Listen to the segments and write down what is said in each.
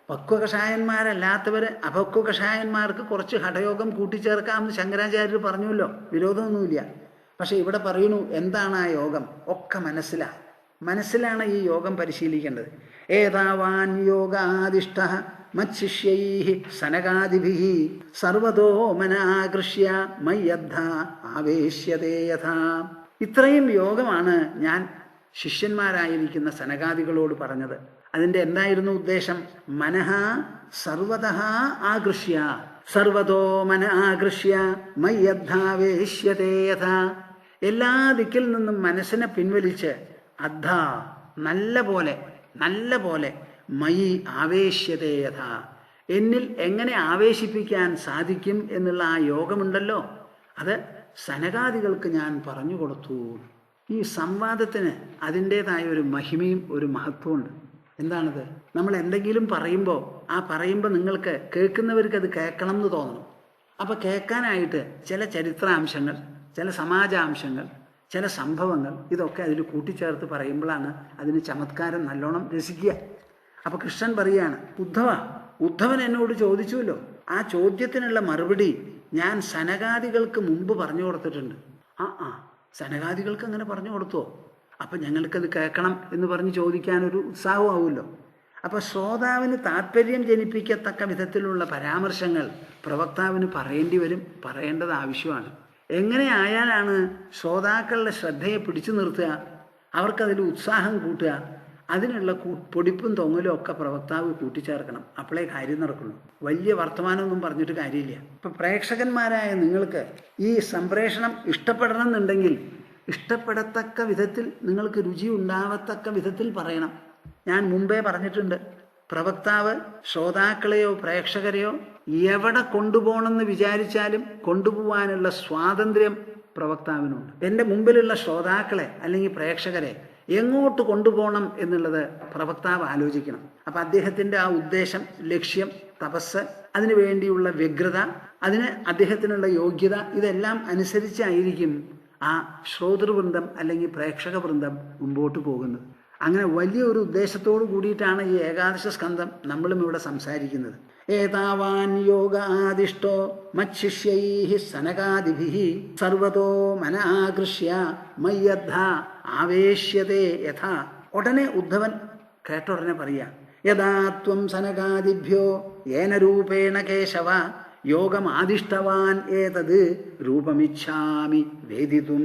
പക്വകഷായന്മാരല്ലാത്തവർ അപക്വകഷായന്മാർക്ക് കുറച്ച് ഹഠയോഗം കൂട്ടിച്ചേർക്കാമെന്ന് ശങ്കരാചാര്യർ പറഞ്ഞുവല്ലോ, വിരോധമൊന്നുമില്ല. പക്ഷെ ഇവിടെ പറയുന്നു എന്താണ് ആ യോഗം? ഒക്കെ മനസ്സിലാണ് ഈ യോഗം പരിശീലിക്കേണ്ടത്. ഏതാവാൻ യോഗാദിഷ്ട മത്ശിഷ്യൈ സനകാദിഭിഃ സർവതോ മനാകൃഷ്യ മയ്യദ്ധ ആവേശ്യതേ യഥാ. ഇത്രയും യോഗമാണ് ഞാൻ ശിഷ്യന്മാരായിരിക്കുന്ന സനകാദികളോട് പറഞ്ഞത്. അതിൻ്റെ എന്തായിരുന്നു ഉദ്ദേശം? മനഃ സർവതഃ ആകൃഷ്യ സർവതോ മന ആകൃഷ്യ മയ്യദ്ധാവേശ്യതേ യഥാ. എല്ലാ ദിക്കിൽ നിന്നും മനസ്സിനെ പിൻവലിച്ച് അദ്ധ നല്ല പോലെ മയി ആവേശ്യതേ യഥാ, എന്നിൽ എങ്ങനെ ആവേശിപ്പിക്കാൻ സാധിക്കും എന്നുള്ള ആ യോഗമുണ്ടല്ലോ, അത് സനകാദികൾക്ക് ഞാൻ പറഞ്ഞു കൊടുത്തു. ഈ സംവാദത്തിന് അതിൻ്റേതായ ഒരു മഹിമയും ഒരു മഹത്വമുണ്ട്. എന്താണത്? നമ്മൾ എന്തെങ്കിലും പറയുമ്പോൾ നിങ്ങൾക്ക് കേൾക്കുന്നവർക്ക് അത് കേൾക്കണം എന്ന് തോന്നണം. അപ്പോൾ കേൾക്കാനായിട്ട് ചില ചരിത്രാംശങ്ങൾ, ചില സമാജാംശങ്ങൾ, ചില സംഭവങ്ങൾ ഇതൊക്കെ അതിൽ കൂട്ടിച്ചേർത്ത് പറയുമ്പോഴാണ് അതിന് ചമത്കാരം നല്ലോണം രസിക്കുക. അപ്പോൾ കൃഷ്ണൻ പറയുകയാണ്, ഉദ്ധവൻ എന്നോട് ചോദിച്ചുവല്ലോ, ആ ചോദ്യത്തിനുള്ള മറുപടി ഞാൻ സനകാദികൾക്ക് മുമ്പ് പറഞ്ഞു കൊടുത്തിട്ടുണ്ട്. സനകാദികൾക്ക് അങ്ങനെ പറഞ്ഞു കൊടുത്തോ? അപ്പം ഞങ്ങൾക്കത് കേൾക്കണം എന്ന് പറഞ്ഞ് ചോദിക്കാനൊരു ഉത്സാഹമാവുമല്ലോ. അപ്പോൾ ശ്രോതാവിന് താല്പര്യം ജനിപ്പിക്കത്തക്ക വിധത്തിലുള്ള പരാമർശങ്ങൾ പ്രവക്താവിന് പറയേണ്ടത് ആവശ്യമാണ്. എങ്ങനെ ആയാലാണ് ശ്രോതാക്കളുടെ ശ്രദ്ധയെ പിടിച്ചു നിർത്തുക, അവർക്കതിൽ ഉത്സാഹം കൂട്ടുക? അതിനുള്ള പൊടിപ്പും തൊങ്ങലും ഒക്കെ പ്രവക്താവ് കൂട്ടിച്ചേർക്കണം. അപ്പോഴേ കാര്യം നടക്കുള്ളൂ. വലിയ വർത്തമാനമൊന്നും പറഞ്ഞിട്ട് കാര്യമില്ല. ഇപ്പം പ്രേക്ഷകന്മാരായ നിങ്ങൾക്ക് ഈ സംപ്രേഷണം ഇഷ്ടപ്പെടണം എന്നുണ്ടെങ്കിൽ ഇഷ്ടപ്പെടത്തക്ക വിധത്തിൽ, നിങ്ങൾക്ക് രുചി ഉണ്ടാവത്തക്ക വിധത്തിൽ പറയണം. ഞാൻ മുമ്പേ പറഞ്ഞിട്ടുണ്ട്, പ്രവക്താവ് ശ്രോതാക്കളെയോ പ്രേക്ഷകരെയോ എവിടെ കൊണ്ടുപോകണമെന്ന് വിചാരിച്ചാലും കൊണ്ടുപോകാനുള്ള സ്വാതന്ത്ര്യം പ്രവക്താവിനുണ്ട്. എൻ്റെ മുമ്പിലുള്ള ശ്രോതാക്കളെ അല്ലെങ്കിൽ പ്രേക്ഷകരെ എങ്ങോട്ട് കൊണ്ടുപോകണം എന്നുള്ളത് പ്രവക്താവ് ആലോചിക്കണം. അപ്പം അദ്ദേഹത്തിൻ്റെ ആ ഉദ്ദേശം, ലക്ഷ്യം, തപസ്, അതിനു വേണ്ടിയുള്ള വ്യഗ്രത, അതിന് അദ്ദേഹത്തിനുള്ള യോഗ്യത, ഇതെല്ലാം അനുസരിച്ചായിരിക്കും ആ ശ്രോതൃവൃന്ദം അല്ലെങ്കിൽ പ്രേക്ഷക വൃന്ദം മുമ്പോട്ട് പോകുന്നത്. അങ്ങനെ വലിയൊരു ഉദ്ദേശത്തോടു കൂടിയിട്ടാണ് ഈ ഏകാദശ സ്കന്ധം നമ്മളും ഇവിടെ സംസാരിക്കുന്നത്. ഏതാവാൻ യോഗ ആദിഷ്ടോ മച്ഛിഷ്യൈ സനകാദിഭിഃ സർവതോ മന ആകൃഷ്യ മയ്യദ്ധ ആവേശ്യതേ യഥാ. ഉടനെ ഉദ്ധവൻ കേട്ടോടനെ പറയാ, യഥാ ത്വം സനകാദിഭ്യോ ഏന രൂപേണ കേശവ യോഗമാദിഷ്ടവാൻ ഏതത് രൂപമിച്ഛാമി വേദിതും.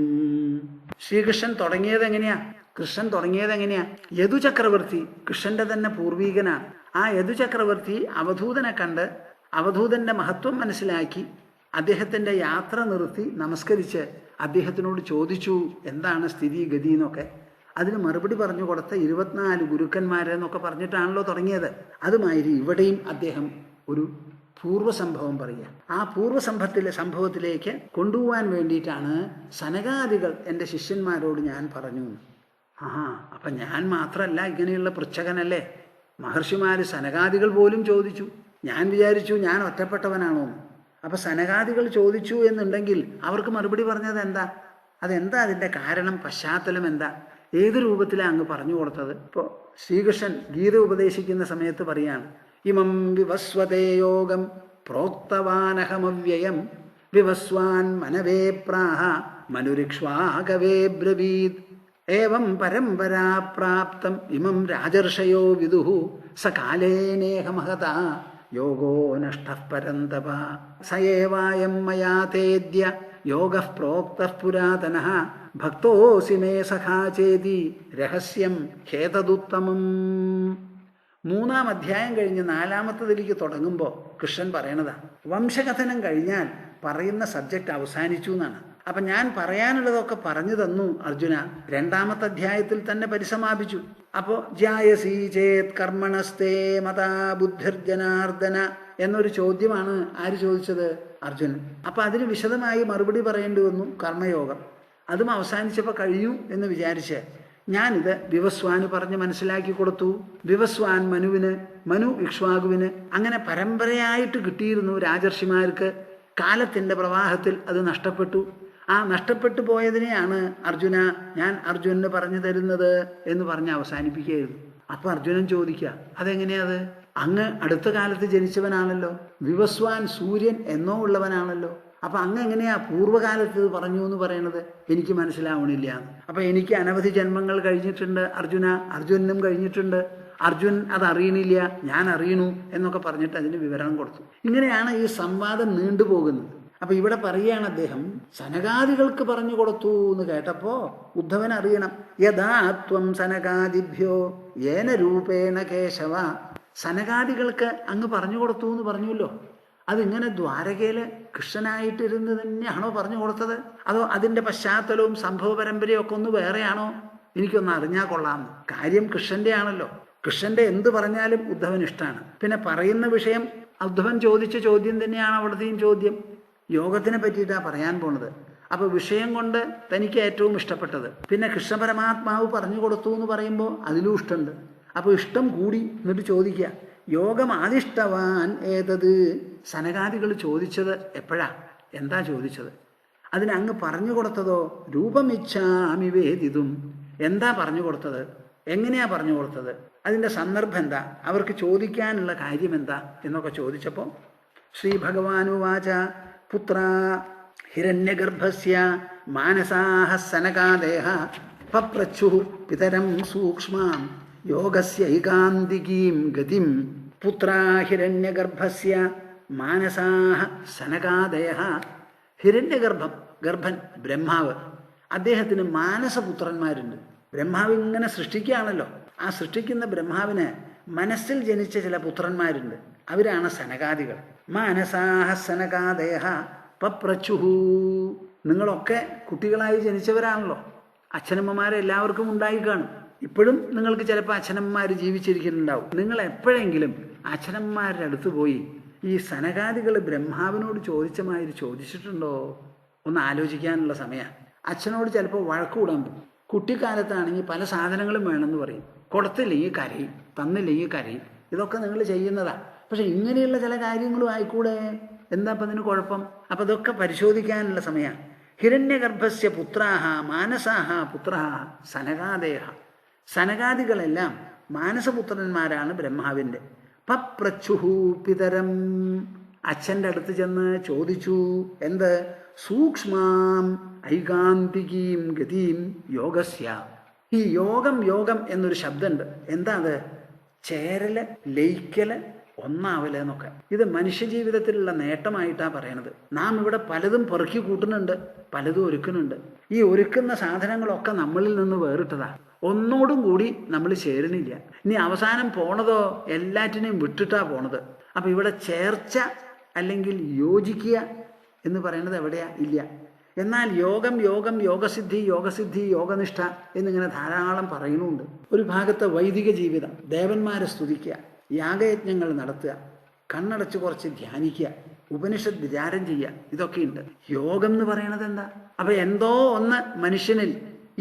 ശ്രീകൃഷ്ണൻ തുടങ്ങിയത് എങ്ങനെയാ? യദുചക്രവർത്തി കൃഷ്ണന്റെ തന്നെ പൂർവീകനാണ്. ആ യദുചക്രവർത്തി അവധൂതനെ കണ്ട് അവധൂതന്റെ മഹത്വം മനസ്സിലാക്കി അദ്ദേഹത്തിന്റെ യാത്ര നിർത്തി നമസ്കരിച്ച് അദ്ദേഹത്തിനോട് ചോദിച്ചു എന്താണ് സ്ഥിതി ഗതി എന്നൊക്കെ. അതിന് മറുപടി പറഞ്ഞു കൊടുത്ത 24 ഗുരുക്കന്മാരെന്നൊക്കെ പറഞ്ഞിട്ടാണല്ലോ തുടങ്ങിയത്. അതുമാതിരി ഇവിടെയും അദ്ദേഹം ഒരു പൂർവ്വസംഭവം പറയുക. ആ സംഭവത്തിലേക്ക് കൊണ്ടുപോകാൻ വേണ്ടിയിട്ടാണ് സനകാദികൾ എൻ്റെ ശിഷ്യന്മാരോട് ഞാൻ പറഞ്ഞു. അപ്പം ഞാൻ മാത്രമല്ല ഇങ്ങനെയുള്ള പൃച്ഛകനല്ലേ, മഹർഷിമാർ സനകാദികൾ പോലും ചോദിച്ചു. ഞാൻ വിചാരിച്ചു ഞാൻ ഒറ്റപ്പെട്ടവനാണോ. അപ്പം സനകാദികൾ ചോദിച്ചു എന്നുണ്ടെങ്കിൽ അവർക്ക് മറുപടി പറഞ്ഞത് അതെന്താ അതിൻ്റെ കാരണം, പശ്ചാത്തലം എന്താ, ഏത് രൂപത്തിലാണ് അങ്ങ് പറഞ്ഞു കൊടുത്തത്? ഇപ്പോൾ ശ്രീകൃഷ്ണൻ ഗീത ഉപദേശിക്കുന്ന സമയത്ത് പറയാണ്, ഇമം വിവസ്വതേ യോഗം പ്രോക്തവാനഹമവ്യയം വിവസ്വാൻ മനവേ പ്രാഹ മനുരിക്ഷ്വാകവേ ബ്രവീത് ഏവം പരമ്പരാ പ്രാപ്തം ഇമം രാജർഷയോ വിദുഃ സകാലേനേഹ മഹത യോഗോ നഷ്ടഃ പരന്തപ സയേവായം മയാ തേദ്യ യോഗഃ പ്രോക്തഃ പുരാതനഃ ഭക്തോസി മേ സഖാ ചേതി രഹസ്യം ഹേതദുത്തമം. 3-ാം അധ്യായം കഴിഞ്ഞ് 4-ാമത്തേതിലേക്ക് തുടങ്ങുമ്പോൾ കൃഷ്ണൻ പറയണതാ, വംശകഥനം കഴിഞ്ഞാൽ പറയുന്ന സബ്ജക്റ്റ് അവസാനിച്ചു എന്നാണ്. അപ്പം ഞാൻ പറയാനുള്ളതൊക്കെ പറഞ്ഞു തന്നു അർജുന. 2-ാമത്തെ അധ്യായത്തിൽ തന്നെ പരിസമാപിച്ചു. അപ്പോൾ ജ്യായസി ചേത് കർമ്മണസ്തേ മതാ ബുദ്ധിർജനാർദ്ദന എന്നൊരു ചോദ്യമാണ് ആര് ചോദിച്ചത്? അർജുനൻ. അപ്പം അതിന് വിശദമായി മറുപടി പറയേണ്ടി വന്നു. കർമ്മയോഗം അതും അവസാനിച്ചപ്പോൾ കഴിഞ്ഞു എന്ന് വിചാരിച്ച് ഞാനിത് വിവസ്വാന് പറഞ്ഞ് മനസ്സിലാക്കി കൊടുത്തു. വിവസ്വാൻ മനുവിന്, മനു ഇക്ഷ്വാകുവിന്, അങ്ങനെ പരമ്പരയായിട്ട് കിട്ടിയിരുന്നു രാജർഷിമാർക്ക്. കാലത്തിൻ്റെ പ്രവാഹത്തിൽ അത് നഷ്ടപ്പെട്ടു. ആ നഷ്ടപ്പെട്ടു പോയതിനെയാണ് അർജുന ഞാൻ അർജുനന് പറഞ്ഞു തരുന്നത് എന്ന് പറഞ്ഞ് അവസാനിപ്പിക്കുകയായിരുന്നു. അപ്പൊ അർജുനൻ ചോദിക്കുക, അതെങ്ങനെയാത്? അങ്ങ് അടുത്ത കാലത്ത് ജനിച്ചവനാണല്ലോ, വിവസ്വാൻ സൂര്യൻ എന്നോ ഉള്ളവനാണല്ലോ. അപ്പൊ അങ്ങ് എങ്ങനെയാ പൂർവ്വകാലത്ത് ഇത് പറഞ്ഞു എന്ന് പറയണത്? എനിക്ക് മനസ്സിലാവണില്ല. അപ്പൊ എനിക്ക് അനവധി ജന്മങ്ങൾ കഴിഞ്ഞിട്ടുണ്ട് അർജുന, അർജുനും കഴിഞ്ഞിട്ടുണ്ട്, അർജുൻ അത് അറിയണില്ല, ഞാൻ അറിയണു എന്നൊക്കെ പറഞ്ഞിട്ട് അതിന് വിവരണം കൊടുത്തു. ഇങ്ങനെയാണ് ഈ സംവാദം നീണ്ടുപോകുന്നത്. അപ്പൊ ഇവിടെ പറയുകയാണ് അദ്ദേഹം, സനകാദികൾക്ക് പറഞ്ഞു കൊടുത്തു എന്ന് കേട്ടപ്പോ ഉദ്ധവൻ അറിയണം, യഥാ ത്വം സനകാദിഭ്യോ ഏന രൂപേണ കേശവ. സനകാദികൾക്ക് അങ്ങ് പറഞ്ഞു കൊടുത്തു എന്ന് പറഞ്ഞല്ലോ, അതിങ്ങനെ ദ്വാരകയില് കൃഷ്ണനായിട്ടിരുന്ന് തന്നെയാണോ പറഞ്ഞു കൊടുത്തത്? അതോ അതിൻ്റെ പശ്ചാത്തലവും സംഭവ പരമ്പരയും ഒക്കെ ഒന്ന് വേറെയാണോ? എനിക്കൊന്ന് അറിഞ്ഞാൽ കൊള്ളാം. കാര്യം കൃഷ്ണന്റെ ആണല്ലോ, കൃഷ്ണന്റെ എന്ത് പറഞ്ഞാലും ഉദ്ധവൻ ഇഷ്ടമാണ്. പിന്നെ പറയുന്ന വിഷയം ഉദ്ധവൻ ചോദിച്ച ചോദ്യം തന്നെയാണ് അവിടുത്തെയും ചോദ്യം. യോഗത്തിനെ പറ്റിയിട്ടാണ് പറയാൻ പോണത്. അപ്പൊ വിഷയം കൊണ്ട് തനിക്ക് ഏറ്റവും ഇഷ്ടപ്പെട്ടത്. പിന്നെ കൃഷ്ണ പരമാത്മാവ് പറഞ്ഞു കൊടുത്തു എന്ന് പറയുമ്പോൾ അതിലും ഇഷ്ടമുണ്ട്. അപ്പോൾ ഇഷ്ടം കൂടി എന്നിട്ട് ചോദിക്കുക, യോഗം ആദിഷ്ടവാൻ ഏതത്? സനകാദികൾ ചോദിച്ചത് എപ്പോഴാ, എന്താ ചോദിച്ചത്? അതിനങ്ങ് പറഞ്ഞു കൊടുത്തതോ? രൂപമിച്ഛാമി വേദിതും. എന്താ പറഞ്ഞു കൊടുത്തത്? എങ്ങനെയാ പറഞ്ഞു കൊടുത്തത്? അതിൻ്റെ സന്ദർഭം എന്താ? അവർക്ക് ചോദിക്കാനുള്ള കാര്യം എന്താ എന്നൊക്കെ ചോദിച്ചപ്പോൾ ശ്രീ ഭഗവാനുവാച, പുത്ര ഹിരണ്യഗർഭസ്യ മാനസാഹ സനകാദേഹ പപ്രച്ഛു പിതരം സൂക്ഷ്മാം യോഗസ്യ ഏകാന്തികീം ഗതിം. പുത്ര ഹിരണ്യഗർഭസ്യ മാനസാഹ സനകാദേഹ. ഹിരണ്യഗർഭം, ഗർഭൻ ബ്രഹ്മാവ്, അദ്ദേഹത്തിന് മാനസപുത്രന്മാരുണ്ട്. ബ്രഹ്മാവ് ഇങ്ങനെ സൃഷ്ടിക്കുകയാണല്ലോ, ആ സൃഷ്ടിക്കുന്ന ബ്രഹ്മാവിന് മനസ്സിൽ ജനിച്ച ചില പുത്രന്മാരുണ്ട്, അവരാണ് സനകാദികൾ. മാനസാഹ സനകാദേഹ പപ്രച്ഛുഹു. നിങ്ങളൊക്കെ കുട്ടികളായി ജനിച്ചവരാണല്ലോ, അച്ഛനമ്മമാരെ എല്ലാവർക്കും ഉണ്ടായി കാണും. ഇപ്പോഴും നിങ്ങൾക്ക് ചിലപ്പോൾ അച്ഛനമ്മമാർ ജീവിച്ചിരിക്കുന്നുണ്ടാവും. നിങ്ങൾ എപ്പോഴെങ്കിലും അച്ഛനമ്മമാരുടെ അടുത്ത് പോയി ഈ സനകാദികൾ ബ്രഹ്മാവിനോട് ചോദിച്ച മാതിരി ചോദിച്ചിട്ടുണ്ടോ? ഒന്ന് ആലോചിക്കാനുള്ള സമയമാണ്. അച്ഛനോട് ചിലപ്പോൾ വഴക്ക് കൂടാൻ പോകും. കുട്ടിക്കാലത്താണെങ്കിൽ പല സാധനങ്ങളും വേണമെന്ന് പറയും, കൊടുത്തില്ലെങ്കിൽ കരയും, തന്നില്ലെങ്കിൽ കരയും. ഇതൊക്കെ നിങ്ങൾ ചെയ്യുന്നതാണ്. പക്ഷെ ഇങ്ങനെയുള്ള ചില കാര്യങ്ങളും ആയിക്കൂടെ? എന്താ അപ്പം അതിന് കുഴപ്പം? അപ്പം അതൊക്കെ പരിശോധിക്കാനുള്ള സമയമാണ്. ഹിരണ്യഗർഭസ്യ പുത്രാഹ മാനസാഹ പുത്രാഹ സനകാദേഹ. സനകാദികളെല്ലാം മാനസപുത്രന്മാരാണ് ബ്രഹ്മാവിൻ്റെ. പപ്രച്ഛുഹു പിതരം. അച്ഛൻ്റെ അടുത്ത് ചെന്ന് ചോദിച്ചു, എന്ത്? സൂക്ഷ്മാം ഐകാന്തികീം ഗതിയും യോഗസ്യ. ഈ യോഗം, യോഗം എന്നൊരു ശബ്ദമുണ്ട്. എന്താ അത്? ചേരല്, ലയിക്കല്, ഒന്നാവല് എന്നൊക്കെ. ഇത് മനുഷ്യജീവിതത്തിലുള്ള നേട്ടമായിട്ടാണ് പറയണത്. നാം ഇവിടെ പലതും പെറുക്കി കൂട്ടുന്നുണ്ട്, പലതും ഒരുക്കുന്നുണ്ട്. ഈ ഒരുക്കുന്ന സാധനങ്ങളൊക്കെ നമ്മളിൽ നിന്ന് വേറിട്ടതാണ്. ഒന്നോടും കൂടി നമ്മൾ ചേരണില്ല. ഇനി അവസാനം പോണതോ എല്ലാറ്റിനെയും വിട്ടിട്ടാണ് പോണത്. അപ്പം ഇവിടെ ചേർച്ച അല്ലെങ്കിൽ യോജിക്കുക എന്ന് പറയുന്നത് എവിടെയാ? ഇല്ല. എന്നാൽ യോഗം, യോഗം, യോഗസിദ്ധി, യോഗസിദ്ധി, യോഗനിഷ്ഠ എന്നിങ്ങനെ ധാരാളം പറയുന്നുണ്ട്. ഒരു ഭാഗത്ത് വൈദിക ജീവിതം, ദേവന്മാരെ സ്തുതിക്കുക, യാഗയജ്ഞങ്ങൾ നടത്തുക, കണ്ണടച്ച് കുറച്ച് ധ്യാനിക്കുക, ഉപനിഷത്ത് വിചാരം ചെയ്യുക, ഇതൊക്കെയുണ്ട്. യോഗം എന്ന് പറയണത് എന്താ? അപ്പം എന്തോ ഒന്ന് മനുഷ്യനിൽ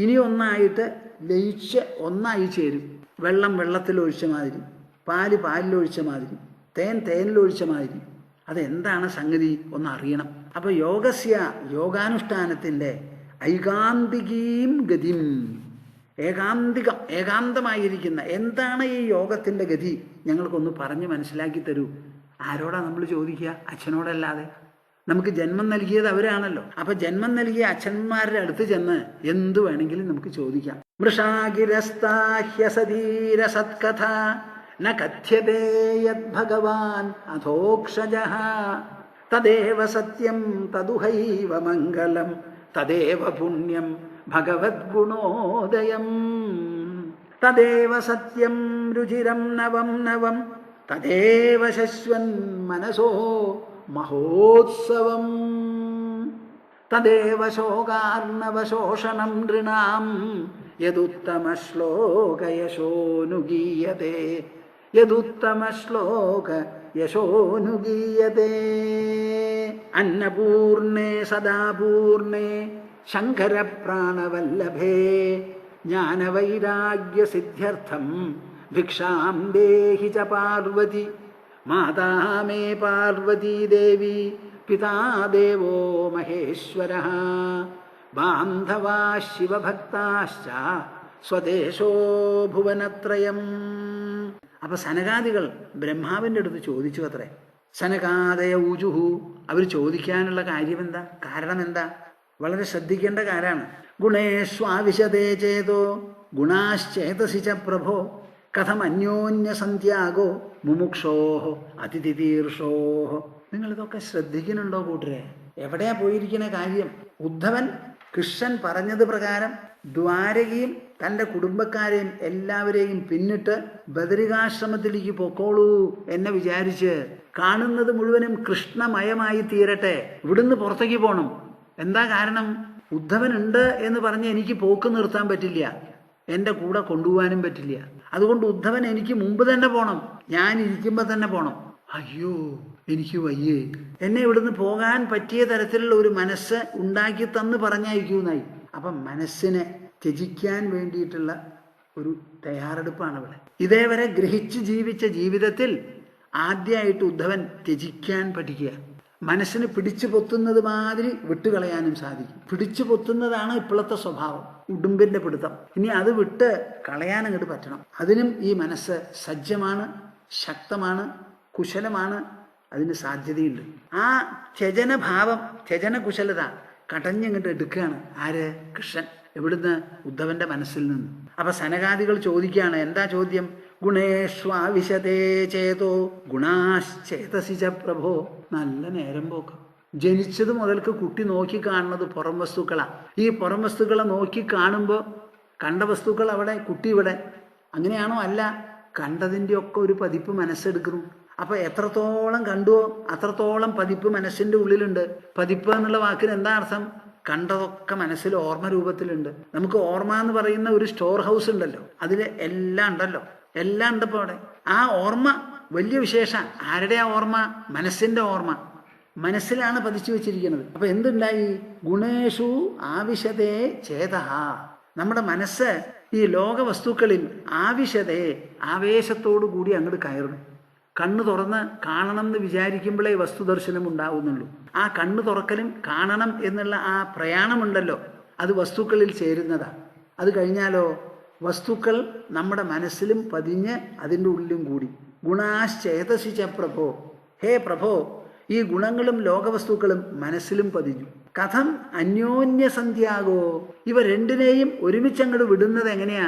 ഇനി ഒന്നായിട്ട് ലയിച്ച് ഒന്നായി ചേരും. വെള്ളം വെള്ളത്തിലൊഴിച്ച മാതിരി, പാല് പാലിലൊഴിച്ച മാതിരി, തേൻ തേനിലൊഴിച്ച മാതിരി. അതെന്താണ് സംഗതി? ഒന്ന് അറിയണം. അപ്പോൾ യോഗസ്യ, യോഗാനുഷ്ഠാനത്തിൻ്റെ ഐകാന്തികീം ഗതിം. ഏകാന്തികം, ഏകാന്തമായിരിക്കുന്ന എന്താണ് ഈ യോഗത്തിൻ്റെ ഗതി? ഞങ്ങൾക്കൊന്ന് പറഞ്ഞ് മനസ്സിലാക്കി തരൂ. ആരോടാ നമ്മൾ ചോദിക്കുക? അച്ഛനോടല്ലാതെ. നമുക്ക് ജന്മം നൽകിയത് അവരാണല്ലോ. അപ്പൊ ജന്മം നൽകിയ അച്ഛന്മാരുടെ അടുത്ത് ചെന്ന് എന്തു വേണമെങ്കിലും നമുക്ക് ചോദിക്കാം. മൃഷാഗിരസ്താഹ്യസതീര സത്കഥ ന കഥ്യതേ യത് ഭഗവാൻ അധോക്ഷജഃ തദേവ സത്യം തദുഹൈവ മംഗളം തദേവ പുണ്യം ഭഗവദ്ഗുണോദയം തദേവ സത്യം രുചിരം നവം നവം തദേവ ശശ്വൻ മനസോ മഹോത്സവം തദേവ ശോകാർണവശോഷണം നൃണാം യദുത്തമശ്ലോകയശോനുഗീയതേ യദുത്തമശ്ലോകയശോനുഗീയതേ അന്നപൂർണേ സദാപൂർണേ ശങ്കരപ്രാണവല്ലഭേ ജ്ഞാനവൈരാഗ്യസിദ്ധ്യർത്ഥം ഭിക്ഷാം ദേഹി ച പാർവതി മാതാ മേ പാർവതീ ദേവി പിതാ ദേവോ മഹേശ്വരഃ ബാന്ധവാ ശിവഭക്താശ്ച സ്വദേശോ ഭുവനത്രയം അപ്പൊ സനകാദികൾ ബ്രഹ്മാവിൻ്റെ അടുത്ത് ചോദിച്ചു അത്രേ. സനകാദയ ഊജുഹു, അവർ ചോദിക്കാനുള്ള കാര്യം എന്താ, കാരണം എന്താ, വളരെ ശ്രദ്ധിക്കേണ്ട കാര്യമാണ്. ഗുണേഷ്വാവിശതേ ചേതോ ഗുണാശ്ചേതസി ച പ്രഭോ കഥം അന്യോന്യസന്ധ്യാഗോ മുമുക്ഷോഹോ അതിഥിതീർഷോഹോ. നിങ്ങളിതൊക്കെ ശ്രദ്ധിക്കുന്നുണ്ടോ കൂട്ടരെ? എവിടെയാ പോയിരിക്കുന്ന കാര്യം? ഉദ്ധവൻ കൃഷ്ണൻ പറഞ്ഞത് പ്രകാരം ദ്വാരകയും തൻ്റെ കുടുംബക്കാരെയും എല്ലാവരെയും പിന്നിട്ട് ബദരികാശ്രമത്തിലേക്ക് പൊക്കോളൂ എന്നെ വിചാരിച്ച് കാണുന്നത് മുഴുവനും കൃഷ്ണമയമായി തീരട്ടെ, ഇവിടുന്ന് പുറത്തേക്ക് പോകണം. എന്താ കാരണം? ഉദ്ധവനുണ്ട് എന്ന് പറഞ്ഞ് എനിക്ക് പോക്ക് നിർത്താൻ പറ്റില്ല, എൻ്റെ കൂടെ കൊണ്ടുപോകാനും പറ്റില്ല. അതുകൊണ്ട് ഉദ്ധവൻ എനിക്ക് മുമ്പ് തന്നെ പോകണം, ഞാൻ ഇരിക്കുമ്പോൾ തന്നെ പോകണം. അയ്യോ എനിക്ക് വയ്യേ, എന്നെ ഇവിടുന്ന് പോകാൻ പറ്റിയ തരത്തിലുള്ള ഒരു മനസ്സ് ഉണ്ടാക്കി തന്ന് പറഞ്ഞയക്കൂന്നായി. അപ്പം മനസ്സിനെ ത്യജിക്കാൻ വേണ്ടിയിട്ടുള്ള ഒരു തയ്യാറെടുപ്പാണ് ഇവിടെ. ഇതേവരെ ഗ്രഹിച്ച് ജീവിച്ച ജീവിതത്തിൽ ആദ്യമായിട്ട് ഉദ്ധവൻ ത്യജിക്കാൻ പഠിക്കുക. മനസ്സിന് പിടിച്ചു പൊത്തുന്നത് മാതിരി വിട്ടുകളയാനും സാധിക്കും. പിടിച്ചു പൊത്തുന്നതാണ് ഇപ്പോഴത്തെ സ്വഭാവം, ഉടുമ്പിൻ്റെ പിടുത്തം. ഇനി അത് വിട്ട് കളയാൻ അങ്ങോട്ട് പറ്റണം. അതിനും ഈ മനസ്സ് സജ്ജമാണ്, ശക്തമാണ്, കുശലമാണ്, അതിന് സാധ്യതയുണ്ട്. ആ ത്യജനഭാവം, ത്യജന കുശലത കടഞ്ഞിങ്ങോട്ട് എടുക്കുകയാണ് ആര്? കൃഷ്ണൻ. എവിടുന്ന്? ഉദ്ധവന്റെ മനസ്സിൽ നിന്ന്. അപ്പൊ സനകാദികൾ ചോദിക്കുകയാണ്, എന്താ ചോദ്യം? ഗുണേഷ്വാവിശതേ ചേതോ ഗുണാശ്ചേതസി ച പ്രഭോ. നല്ല നേരം പോക്ക്. ജനിച്ചത് മുതൽക്ക് കുട്ടി നോക്കി കാണുന്നത് പുറം വസ്തുക്കളാണ്. ഈ പുറം വസ്തുക്കളെ നോക്കി കാണുമ്പോൾ കണ്ട വസ്തുക്കൾ അവിടെ, കുട്ടി ഇവിടെ. അങ്ങനെയാണോ? അല്ല, കണ്ടതിൻ്റെ ഒക്കെ ഒരു പതിപ്പ് മനസ്സെടുക്കുന്നു. അപ്പൊ എത്രത്തോളം കണ്ടുവോ അത്രത്തോളം പതിപ്പ് മനസ്സിന്റെ ഉള്ളിലുണ്ട്. പതിപ്പ് എന്നുള്ള വാക്കിന് എന്താ അർത്ഥം? കണ്ടതൊക്കെ മനസ്സിൽ ഓർമ്മ രൂപത്തിലുണ്ട്. നമുക്ക് ഓർമ്മ എന്ന് പറയുന്ന ഒരു സ്റ്റോർ ഹൗസ് ഉണ്ടല്ലോ, അതിൽ എല്ലാം ഉണ്ടല്ലോ, എല്ലാം ഉണ്ട് ഇപ്പോൾ അവിടെ. ആ ഓർമ്മ വലിയ വിശേഷം. ആരുടെ ആ ഓർമ്മ? മനസ്സിന്റെ ഓർമ്മ. മനസ്സിലാണ് പതിച്ചു വെച്ചിരിക്കുന്നത്. അപ്പൊ എന്തുണ്ടായി? ഗുണേഷു ആവിശതേ ചേതഃ. നമ്മുടെ മനസ്സ് ഈ ലോക വസ്തുക്കളിൽ ആവിശതേ, ആവേശത്തോടു കൂടി അങ്ങോട്ട് കയറും. കണ്ണ് തുറന്ന് കാണണം എന്ന് വിചാരിക്കുമ്പോഴേ വസ്തുദർശനം ഉണ്ടാവുന്നുള്ളൂ. ആ കണ്ണ് തുറക്കലും കാണണം എന്നുള്ള ആ പ്രയാണമുണ്ടല്ലോ, അത് വസ്തുക്കളിൽ ചേരുന്നതാണ്. അത് കഴിഞ്ഞാലോ വസ്തുക്കൾ നമ്മുടെ മനസ്സിലും പതിഞ്ഞ് അതിൻ്റെ ഉള്ളിലും കൂടി. ഗുണാശ്ചേതസി ച പ്രഭോ. ഹേ പ്രഭോ, ഈ ഗുണങ്ങളും ലോകവസ്തുക്കളും മനസ്സിലും പതിഞ്ഞു. കഥം അന്യോന്യസന്ധ്യാഗോ. ഇവ രണ്ടിനെയും ഒരുമിച്ചങ്ങോട്ട് വിടുന്നത് എങ്ങനെയാ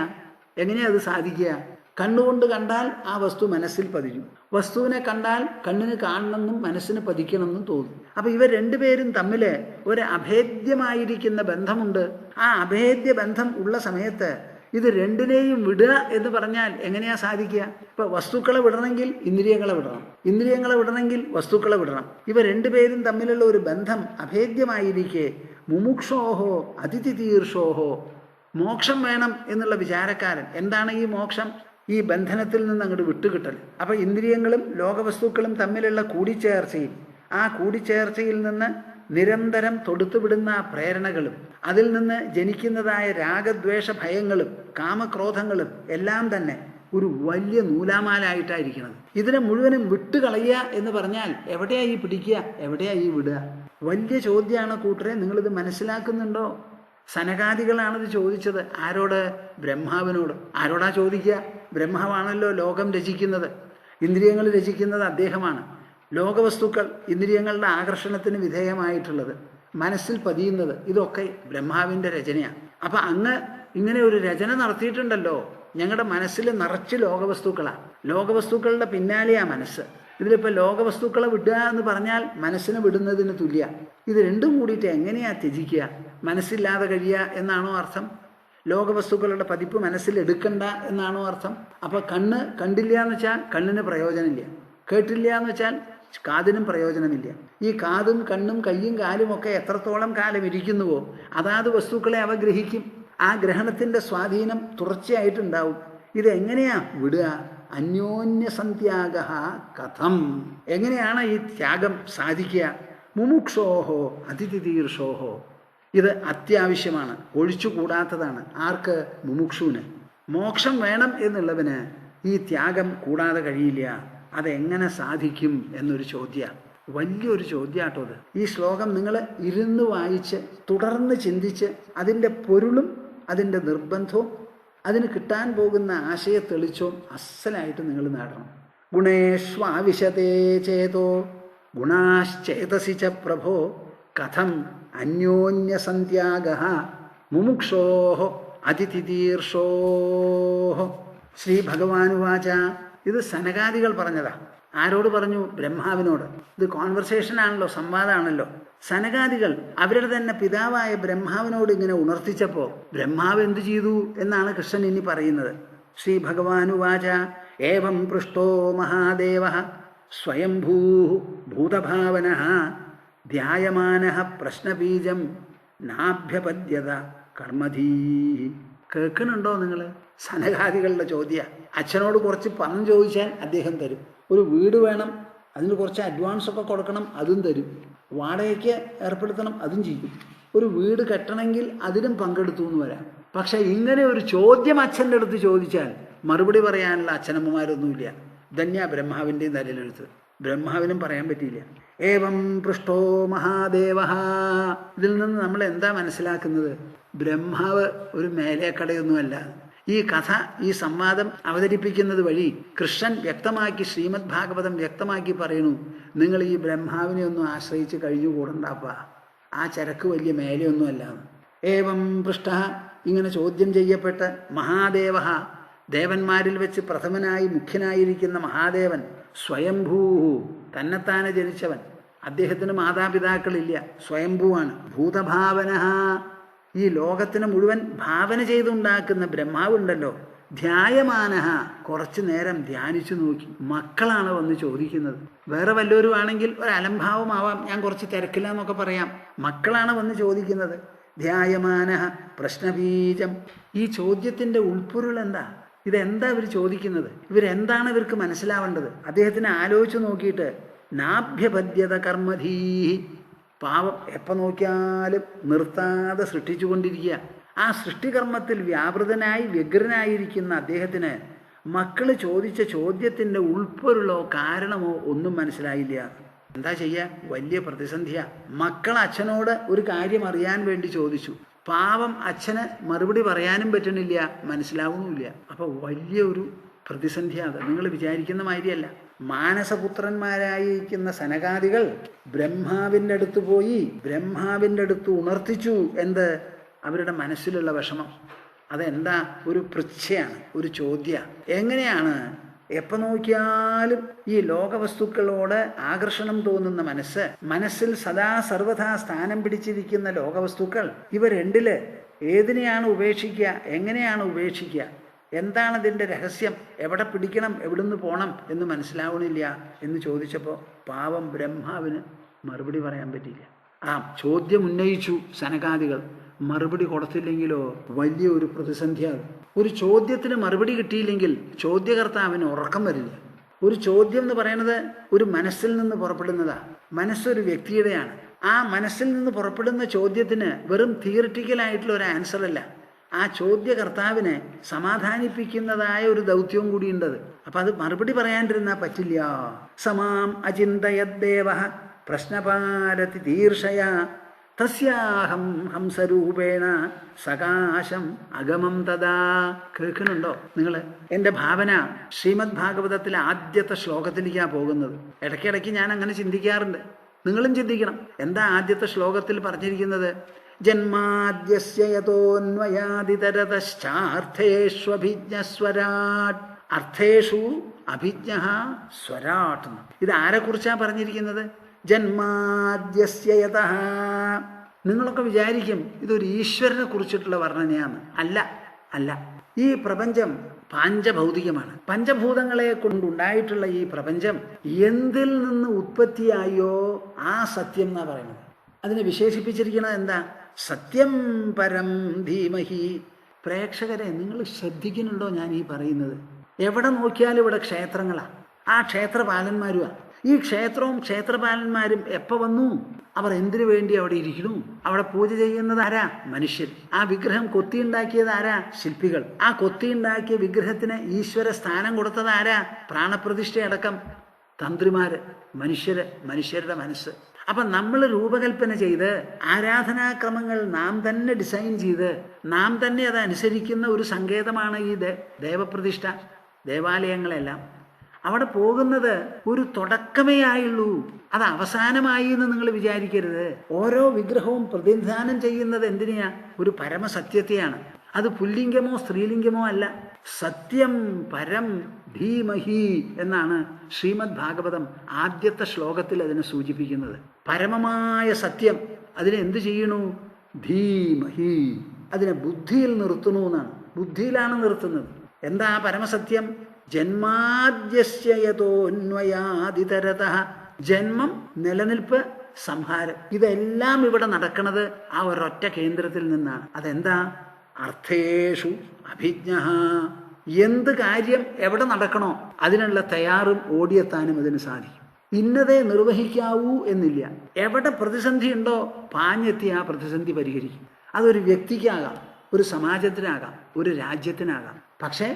അത് സാധിക്കുക? കണ്ണുകൊണ്ട് കണ്ടാൽ ആ വസ്തു മനസ്സിൽ പതിഞ്ഞു. വസ്തുവിനെ കണ്ടാൽ കണ്ണിന് കാണണമെന്നും മനസ്സിന് പതിക്കണമെന്നും തോന്നും. അപ്പൊ ഇവർ രണ്ടുപേരും തമ്മിൽ ഒരു അഭേദ്യമായിരിക്കുന്ന ബന്ധമുണ്ട്. ആ അഭേദ്യ ബന്ധം ഉള്ള സമയത്ത് ഇത് രണ്ടിനെയും വിടുക എന്ന് പറഞ്ഞാൽ എങ്ങനെയാ സാധിക്കുക? ഇപ്പൊ വസ്തുക്കളെ വിടണമെങ്കിൽ ഇന്ദ്രിയങ്ങളെ വിടണം, ഇന്ദ്രിയങ്ങളെ വിടണമെങ്കിൽ വസ്തുക്കളെ വിടണം. ഇവ രണ്ടുപേരും തമ്മിലുള്ള ഒരു ബന്ധം അഭേദ്യമായിരിക്കെ മുമുക്ഷോഹോ അതിഥിതീർഷോഹോ. മോക്ഷം വേണം എന്നുള്ള വിചാരക്കാരൻ. എന്താണ് ഈ മോക്ഷം? ഈ ബന്ധനത്തിൽ നിന്ന് അങ്ങോട്ട് വിട്ടുകിട്ടൽ. അപ്പൊ ഇന്ദ്രിയങ്ങളും ലോകവസ്തുക്കളും തമ്മിലുള്ള കൂടിച്ചേർച്ചയിൽ, ആ കൂടിച്ചേർച്ചയിൽ നിന്ന് നിരന്തരം തൊടുത്തുവിടുന്ന പ്രേരണകളും അതിൽ നിന്ന് ജനിക്കുന്നതായ രാഗദ്വേഷ ഭയങ്ങളും കാമക്രോധങ്ങളും എല്ലാം തന്നെ ഒരു വലിയ നൂലാമാലായിട്ടായിരിക്കുന്നത്. ഇതിനെ മുഴുവനും വിട്ടുകളയുക എന്ന് പറഞ്ഞാൽ എവിടെയായി പിടിക്കുക, എവിടെയായി വിടുക? വലിയ ചോദ്യമാണ് കൂട്ടരെ. നിങ്ങളിത് മനസ്സിലാക്കുന്നുണ്ടോ? സനകാദികളാണിത് ചോദിച്ചത്. ആരോട്? ബ്രഹ്മാവിനോട്. ആരോടാ ചോദിക്കുക? ബ്രഹ്മാവാണല്ലോ ലോകം രചിക്കുന്നത്, ഇന്ദ്രിയങ്ങൾ രചിക്കുന്നത് അദ്ദേഹമാണ്. ലോകവസ്തുക്കൾ ഇന്ദ്രിയങ്ങളുടെ ആകർഷണത്തിന് വിധേയമായിട്ടുള്ളത്, മനസ്സിൽ പതിയുന്നത്, ഇതൊക്കെ ബ്രഹ്മാവിൻ്റെ രചനയാണ്. അപ്പം അങ്ങ് ഇങ്ങനെ ഒരു രചന നടത്തിയിട്ടുണ്ടല്ലോ. ഞങ്ങളുടെ മനസ്സിൽ നിറച്ച് ലോകവസ്തുക്കളാണ്. ലോകവസ്തുക്കളുടെ പിന്നാലെയാ മനസ്സ്. ഇതിലിപ്പോൾ ലോകവസ്തുക്കളെ വിടുക എന്ന് പറഞ്ഞാൽ മനസ്സിനെ വിടുന്നതിന് തുല്യ. ഇത് രണ്ടും കൂടിയിട്ട് എങ്ങനെയാ ത്യജിക്കുക? മനസ്സില്ലാതെ കഴിയുക എന്നാണോ അർത്ഥം? ലോകവസ്തുക്കളുടെ പതിപ്പ് മനസ്സിൽ എടുക്കണ്ട എന്നാണോ അർത്ഥം? അപ്പോൾ കണ്ണ് കണ്ടില്ല എന്ന് വെച്ചാൽ കണ്ണിന് പ്രയോജനമില്ല, കേട്ടില്ല എന്ന് വെച്ചാൽ കാതിനും പ്രയോജനമില്ല. ഈ കാതും കണ്ണും കയ്യും കാലും ഒക്കെ എത്രത്തോളം കാലം ഇരിക്കുന്നുവോ അതാത് വസ്തുക്കളെ അവ ഗ്രഹിക്കും. ആ ഗ്രഹണത്തിൻ്റെ സ്വാധീനം തുടർച്ചയായിട്ടുണ്ടാവും. ഇതെങ്ങനെയാ വിടുക? അന്യോന്യസന്ത്യാഗ കഥം. എങ്ങനെയാണ് ഈ ത്യാഗം സാധിക്കുക? മുമുക്ഷോഹോ അതിഥിതീർഷോഹോ. ഇത് അത്യാവശ്യമാണ്, ഒഴിച്ചുകൂടാത്തതാണ്. ആർക്ക്? മുമുക്ഷുവിന്. മോക്ഷം വേണം എന്നുള്ളവന് ഈ ത്യാഗം കൂടാതെ കഴിയില്ല. അതെങ്ങനെ സാധിക്കും എന്നൊരു ചോദ്യമാണ്, വലിയൊരു ചോദ്യമാട്ടോ അത്. ഈ ശ്ലോകം നിങ്ങൾ ഇരുന്ന് വായിച്ച് തുടർന്ന് ചിന്തിച്ച് അതിൻ്റെ പൊരുളും അതിൻ്റെ നിർബന്ധവും അതിന് കിട്ടാൻ പോകുന്ന ആശയ തെളിച്ചവും അസലായിട്ട് നിങ്ങൾ നേടണം. ഗുണേഷ്വാവിശതേ ചേതോ ഗുണാശ്ചേതസി ച പ്രഭോ കഥം അന്യോന്യസന്ത്യാഗഃ മുമുക്ഷോഃ അതിതിതീർഷോഃ. ശ്രീ ഭഗവാനുവാച. ഇത് സനകാദികൾ പറഞ്ഞതാ. ആരോട് പറഞ്ഞു? ബ്രഹ്മാവിനോട്. ഇത് കോൺവെർസേഷനാണല്ലോ, സംവാദമാണല്ലോ. സനകാദികൾ അവരുടെ തന്നെ പിതാവായ ബ്രഹ്മാവിനോട് ഇങ്ങനെ ഉണർത്തിച്ചപ്പോൾ ബ്രഹ്മാവ് എന്തു ചെയ്തു എന്നാണ് കൃഷ്ണൻ ഇനി പറയുന്നത്. ശ്രീ ഭഗവാനുവാച. ഏവം പൃഷ്ടോ മഹാദേവഃ സ്വയംഭൂ ഭൂതഭാവനഃ ധ്യായമാനഃ പ്രശ്നബീജം നാഭ്യപദ്യത കർമ്മധീഃ. കേൾക്കുന്നുണ്ടോ നിങ്ങൾ? സനകാദികളുടെ ചോദ്യ. അച്ഛനോട് കുറച്ച് പണം ചോദിച്ചാൽ അദ്ദേഹം തരും. ഒരു വീട് വേണം, അതിന് കുറച്ച് അഡ്വാൻസ് ഒക്കെ കൊടുക്കണം, അതും തരും. വാടകയ്ക്ക് ഏർപ്പെടുത്തണം, അതും ചെയ്യും. ഒരു വീട് കെട്ടണമെങ്കിൽ അതിനും പങ്കെടുത്തു എന്ന് വരാം. പക്ഷെ ഇങ്ങനെ ഒരു ചോദ്യം അച്ഛൻ്റെ അടുത്ത് ചോദിച്ചാൽ മറുപടി പറയാനുള്ള അച്ഛനമ്മമാരൊന്നുമില്ല. ധന്യ ബ്രഹ്മാവിൻ്റെയും തലയിലെടുത്ത്. ബ്രഹ്മാവിനും പറയാൻ പറ്റിയില്ല. ഏവം പൃഷ്ടോ മഹാദേവഃ. ഇതിൽ നിന്ന് നമ്മൾ എന്താ മനസ്സിലാക്കുന്നത്? ബ്രഹ്മാവ് ഒരു മേലേക്കടയൊന്നുമല്ല. ഈ കഥ, ഈ സംവാദം അവതരിപ്പിക്കുന്നത് വഴി കൃഷ്ണൻ വ്യക്തമാക്കി, ശ്രീമദ് ഭാഗവതം വ്യക്തമാക്കി പറയുന്നു, നിങ്ങൾ ഈ ബ്രഹ്മാവിനെ ഒന്നും ആശ്രയിച്ച് കഴിഞ്ഞുകൂടണ്ടാപ്പ. ആ ചരക്ക് വലിയ മേലെയൊന്നുമല്ല. ഏവം പൃഷ്ട. ഇങ്ങനെ ചോദ്യം ചെയ്യപ്പെട്ട് മഹാദേവഃ, ദേവന്മാരിൽ വെച്ച് പ്രഥമനായി മുഖ്യനായിരിക്കുന്ന മഹാദേവൻ, സ്വയംഭൂ, തന്നെത്താനെ ജനിച്ചവൻ. അദ്ദേഹത്തിന് മാതാപിതാക്കളില്ല, സ്വയംഭൂവാണ്. ഭൂതഭാവനഃ, ഈ ലോകത്തിന് മുഴുവൻ ഭാവന ചെയ്തുണ്ടാക്കുന്ന ബ്രഹ്മാവുണ്ടല്ലോ. ധ്യായമാനഃ, കുറച്ചു നേരം ധ്യാനിച്ചു നോക്കി. മക്കളാണ് വന്ന് ചോദിക്കുന്നത്. വേറെ വല്ലവരും ആണെങ്കിൽ ഒരു അലംഭാവമാവാം, ഞാൻ കുറച്ച് തിരക്കില്ല എന്നൊക്കെ പറയാം. മക്കളാണ് വന്ന് ചോദിക്കുന്നത്. ധ്യായമാനഃ പ്രശ്നബീജം. ഈ ചോദ്യത്തിൻ്റെ ഉൾപ്പൊരുൾ എന്താ? ഇതെന്താ ഇവർ ചോദിക്കുന്നത്? ഇവരെന്താണ് ഇവർക്ക് മനസ്സിലാവേണ്ടത്? അദ്ദേഹത്തിനെ ആലോചിച്ച് നോക്കിയിട്ട് നാഭ്യപദ്യത കർമ്മധീഃ. പാവം എപ്പോൾ നോക്കിയാലും നിർത്താതെ സൃഷ്ടിച്ചുകൊണ്ടിരിക്കുക. ആ സൃഷ്ടികർമ്മത്തിൽ വ്യാപൃതനായി വ്യഗ്രനായിരിക്കുന്ന അദ്ദേഹത്തിന് മക്കൾ ചോദിച്ച ചോദ്യത്തിൻ്റെ ഉൾപ്പൊരുളോ കാരണമോ ഒന്നും മനസ്സിലായില്ല. എന്താ ചെയ്യുക? വലിയ പ്രതിസന്ധിയാ. മക്കൾ അച്ഛനോട് ഒരു കാര്യം അറിയാൻ വേണ്ടി ചോദിച്ചു. പാവം അച്ഛന് മറുപടി പറയാനും പറ്റണില്ല, മനസ്സിലാവുന്നുമില്ല. അപ്പോൾ വലിയൊരു പ്രതിസന്ധിയാണ്. നിങ്ങൾ വിചാരിക്കുന്ന മാതിരിയല്ല. മാനസപുത്രന്മാരായിരിക്കുന്ന സനകാദികൾ ബ്രഹ്മാവിൻ്റെ അടുത്ത് പോയി ബ്രഹ്മാവിൻ്റെ അടുത്ത് ഉണർത്തിച്ചു. എന്ത്? അവരുടെ മനസ്സിലുള്ള വിഷമം. അതെന്താ? ഒരു പൃച്ഛയാണ്, ഒരു ചോദ്യ. എങ്ങനെയാണ് എപ്പോൾ നോക്കിയാലും ഈ ലോകവസ്തുക്കളോട് ആകർഷണം തോന്നുന്ന മനസ്സിൽ സദാ സർവഥാ സ്ഥാനം പിടിച്ചിരിക്കുന്ന ലോകവസ്തുക്കൾ, ഇവ രണ്ടില് ഏതിനെയാണ് ഉപേക്ഷിക്കുക? എങ്ങനെയാണ് ഉപേക്ഷിക്കുക? എന്താണ് ഇതിൻ്റെ രഹസ്യം? എവിടെ പിടിക്കണം, എവിടുന്ന് പോകണം എന്ന് മനസ്സിലാവണില്ല എന്ന് ചോദിച്ചപ്പോൾ പാവം ബ്രഹ്മാവിന് മറുപടി പറയാൻ പറ്റിയില്ല. ആ ചോദ്യം ഉന്നയിച്ചു സനകാദികൾ, മറുപടി കൊടുത്തില്ലെങ്കിലോ വലിയ ഒരു പ്രതിസന്ധിയാകും. ഒരു ചോദ്യത്തിന് മറുപടി കിട്ടിയില്ലെങ്കിൽ ചോദ്യകർത്താവിന് ഉറക്കം വരില്ല. ഒരു ചോദ്യം എന്ന് പറയുന്നത് ഒരു മനസ്സിൽ നിന്ന് പുറപ്പെടുന്നതാണ്. മനസ്സൊരു വ്യക്തിയുടെയാണ്. ആ മനസ്സിൽ നിന്ന് പുറപ്പെടുന്ന ചോദ്യത്തിന് വെറും തിയറിറ്റിക്കലായിട്ടുള്ള ഒരു ആൻസർ അല്ല. ആ ചോദ്യകർത്താവിനെ സമാധാനിപ്പിക്കുന്നതായ ഒരു ദൗത്യവും കൂടിയുണ്ടത്. അപ്പം അത് മറുപടി പറയാണ്ടിരുന്നാൽ പറ്റില്ല. സമാം അചിന്തയദ്ദേവഃ പ്രശ്നപാരതി തീർഷയ തസ്യാഹം ഹംസരൂപേണ സകാശം അഗമം തഥാ. കേൾക്കുന്നുണ്ടോ നിങ്ങൾ? എൻ്റെ ഭാവന ശ്രീമദ് ഭാഗവതത്തിലെ ആദ്യത്തെ ശ്ലോകത്തിലേക്കാണ് പോകുന്നത്. ഇടയ്ക്കിടയ്ക്ക് ഞാൻ അങ്ങനെ ചിന്തിക്കാറുണ്ട്. നിങ്ങളും ചിന്തിക്കണം. എന്താ ആദ്യത്തെ ശ്ലോകത്തിൽ പറഞ്ഞിരിക്കുന്നത്? ജന്മാദ്യസ്യ യതോന്വയാദിതരതശ്ചാർത്ഥേഷ്വഭിജ്ഞസ്വരാട്. അർത്ഥേഷു അഭിജ്ഞഃ സ്വരാട്. ഇത് ആരെക്കുറിച്ചാണ് പറഞ്ഞിരിക്കുന്നത്? ജന്മാദ്യസ്യ യതഃ. നിങ്ങളൊക്കെ വിചാരിക്കും ഇതൊരു ഈശ്വരനെ കുറിച്ചിട്ടുള്ള വർണ്ണനയാണ്. അല്ല. ഈ പ്രപഞ്ചം പാഞ്ചഭൗതികമാണ്. പഞ്ചഭൂതങ്ങളെ കൊണ്ടുണ്ടായിട്ടുള്ള ഈ പ്രപഞ്ചം എന്തിൽ നിന്ന് ഉത്പത്തിയായോ ആ സത്യം എന്നാ പറയുന്നത്. അതിനെ വിശേഷിപ്പിച്ചിരിക്കുന്നത് എന്താ? സത്യം പരം ധീമഹി. പ്രേക്ഷകരെ, നിങ്ങൾ ശ്രദ്ധിക്കുന്നുണ്ടോ ഞാൻ ഈ പറയുന്നത്? എവിടെ നോക്കിയാലും ഇവിടെ ക്ഷേത്രങ്ങളാണ്. ആ ക്ഷേത്രപാലന്മാരുമാണ്. ഈ ക്ഷേത്രവും ക്ഷേത്രപാലന്മാരും എപ്പോൾ വന്നു? അവർ എന്തിനു വേണ്ടി അവിടെ ഇരിക്കുന്നു? അവിടെ പൂജ ചെയ്യുന്നത് ആരാ? മനുഷ്യൻ. ആ വിഗ്രഹം കൊത്തിയുണ്ടാക്കിയത് ആരാ? ശില്പികൾ. ആ കൊത്തിയുണ്ടാക്കിയ വിഗ്രഹത്തിന് ഈശ്വര സ്ഥാനം കൊടുത്തത് ആരാ? പ്രാണപ്രതിഷ്ഠയടക്കം. തന്ത്രിമാര്, മനുഷ്യരുടെ മനസ്സ്. അപ്പം നമ്മൾ രൂപകൽപ്പന ചെയ്ത് ആരാധനാക്രമങ്ങൾ നാം തന്നെ ഡിസൈൻ ചെയ്ത് നാം തന്നെ അതനുസരിക്കുന്ന ഒരു സങ്കേതമാണ് ഈ ദേവപ്രതിഷ്ഠ, ദേവാലയങ്ങളെല്ലാം. അവിടെ പോകുന്നത് ഒരു തുടക്കമേ ആയുള്ളൂ, അത് അവസാനമായി എന്ന് നിങ്ങൾ വിചാരിക്കരുത്. ഓരോ വിഗ്രഹവും പ്രതിനിധാനം ചെയ്യുന്നത് എന്തിനാ? ഒരു പരമസത്യത്തെയാണ്. അത് പുല്ലിംഗമോ സ്ത്രീലിംഗമോ അല്ല. സത്യം പരം ധീമഹി എന്നാണ് ശ്രീമദ് ഭാഗവതം ആദ്യത്തെ ശ്ലോകത്തിൽ അതിനെ സൂചിപ്പിക്കുന്നത്. പരമമായ സത്യം, അതിനെ എന്ത് ചെയ്യണു? ധീമഹി, അതിനെ ബുദ്ധിയിൽ നിർത്തുന്നു എന്നാണ്. ബുദ്ധിയിലാണ് നിർത്തുന്നത്. എന്താ പരമസത്യം? ജന്മാദ്യസ്യതോന്വയാദിതരതഃ, ജന്മം, നിലനിൽപ്പ്, സംഹാരം, ഇതെല്ലാം ഇവിടെ നടക്കുന്നത് ആ ഒരൊറ്റ കേന്ദ്രത്തിൽ നിന്നാണ്. അതെന്താ? അർത്ഥേഷു അഭിജ്ഞഃ. എന്ത് കാര്യം എവിടെ നടക്കണോ അതിനുള്ള തയ്യാറും ഓടിയെത്താനും അതിന് സാധിക്കും. ഇന്നതേ നിർവഹിക്കാവൂ എന്നില്ല. എവിടെ പ്രതിസന്ധി ഉണ്ടോ പാഞ്ഞെത്തി ആ പ്രതിസന്ധി പരിഹരിക്കും. അതൊരു വ്യക്തിക്കാകാം, ഒരു സമാജത്തിനാകാം, ഒരു രാജ്യത്തിനാകാം. പക്ഷേ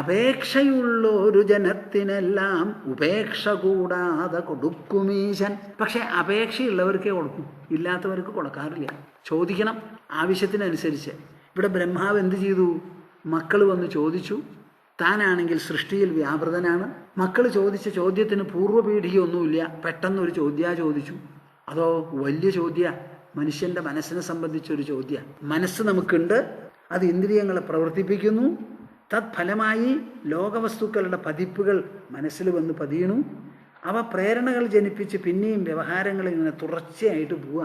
അപേക്ഷയുള്ള ഒരു ജനത്തിനെല്ലാം ഉപേക്ഷ കൂടാതെ കൊടുക്കുമീശൻ. പക്ഷെ അപേക്ഷയുള്ളവർക്കേ കൊടുക്കും, ഇല്ലാത്തവർക്ക് കൊടുക്കാറില്ല. ചോദിക്കണം ആവശ്യത്തിനനുസരിച്ച്. ഇവിടെ ബ്രഹ്മാവ് എന്ത് ചെയ്തു? മക്കൾ വന്ന് ചോദിച്ചു. താനാണെങ്കിൽ സൃഷ്ടിയിൽ വ്യാപൃതനാണ്. മക്കൾ ചോദിച്ച ചോദ്യത്തിന് പൂർവ്വപീഠികയൊന്നുമില്ല. പെട്ടെന്നൊരു ചോദിച്ചു. അതോ വലിയ ചോദ്യ, മനുഷ്യൻ്റെ മനസ്സിനെ സംബന്ധിച്ചൊരു ചോദ്യ. മനസ്സ് നമുക്കുണ്ട്, അത് ഇന്ദ്രിയങ്ങളെ പ്രവർത്തിപ്പിക്കുന്നു. തത്ഫലമായി ലോകവസ്തുക്കളുടെ പതിപ്പുകൾ മനസ്സിൽ വന്ന് പതിയണു. അവ പ്രേരണകൾ ജനിപ്പിച്ച് പിന്നെയും വ്യവഹാരങ്ങൾ ഇങ്ങനെ തുടർച്ചയായിട്ട് പോവുക,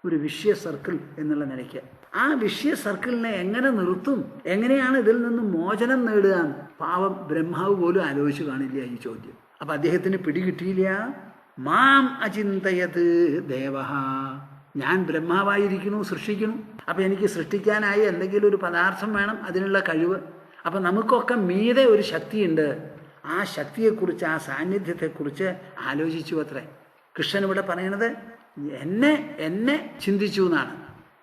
ഒരു വിഷയ സർക്കിൾ എന്നുള്ള നിലയ്ക്ക്. ആ വിഷയ സർക്കിളിനെ എങ്ങനെ നിർത്തും? എങ്ങനെയാണ് ഇതിൽ നിന്നും മോചനം നേടുക? പാവം ബ്രഹ്മാവ് പോലും ആലോചിച്ച് കാണില്ല ഈ ചോദ്യം. അപ്പം അദ്ദേഹത്തിന് പിടികിട്ടിയില്ല. മാം അചിന്തയത് ദേവഃ, ഞാൻ ബ്രഹ്മാവായിരിക്കുന്നു, സൃഷ്ടിക്കുന്നു. അപ്പം എനിക്ക് സൃഷ്ടിക്കാനായി എന്തെങ്കിലും ഒരു പദാർത്ഥം വേണം, അതിനുള്ള കഴിവ്. അപ്പം നമുക്കൊക്കെ മീതെ ഒരു ശക്തിയുണ്ട്. ആ ശക്തിയെക്കുറിച്ച്, ആ സാന്നിധ്യത്തെക്കുറിച്ച് ആലോചിച്ചു അത്രേ. കൃഷ്ണൻ ഇവിടെ പറയണത് എന്നെ ചിന്തിച്ചു എന്നാണ്.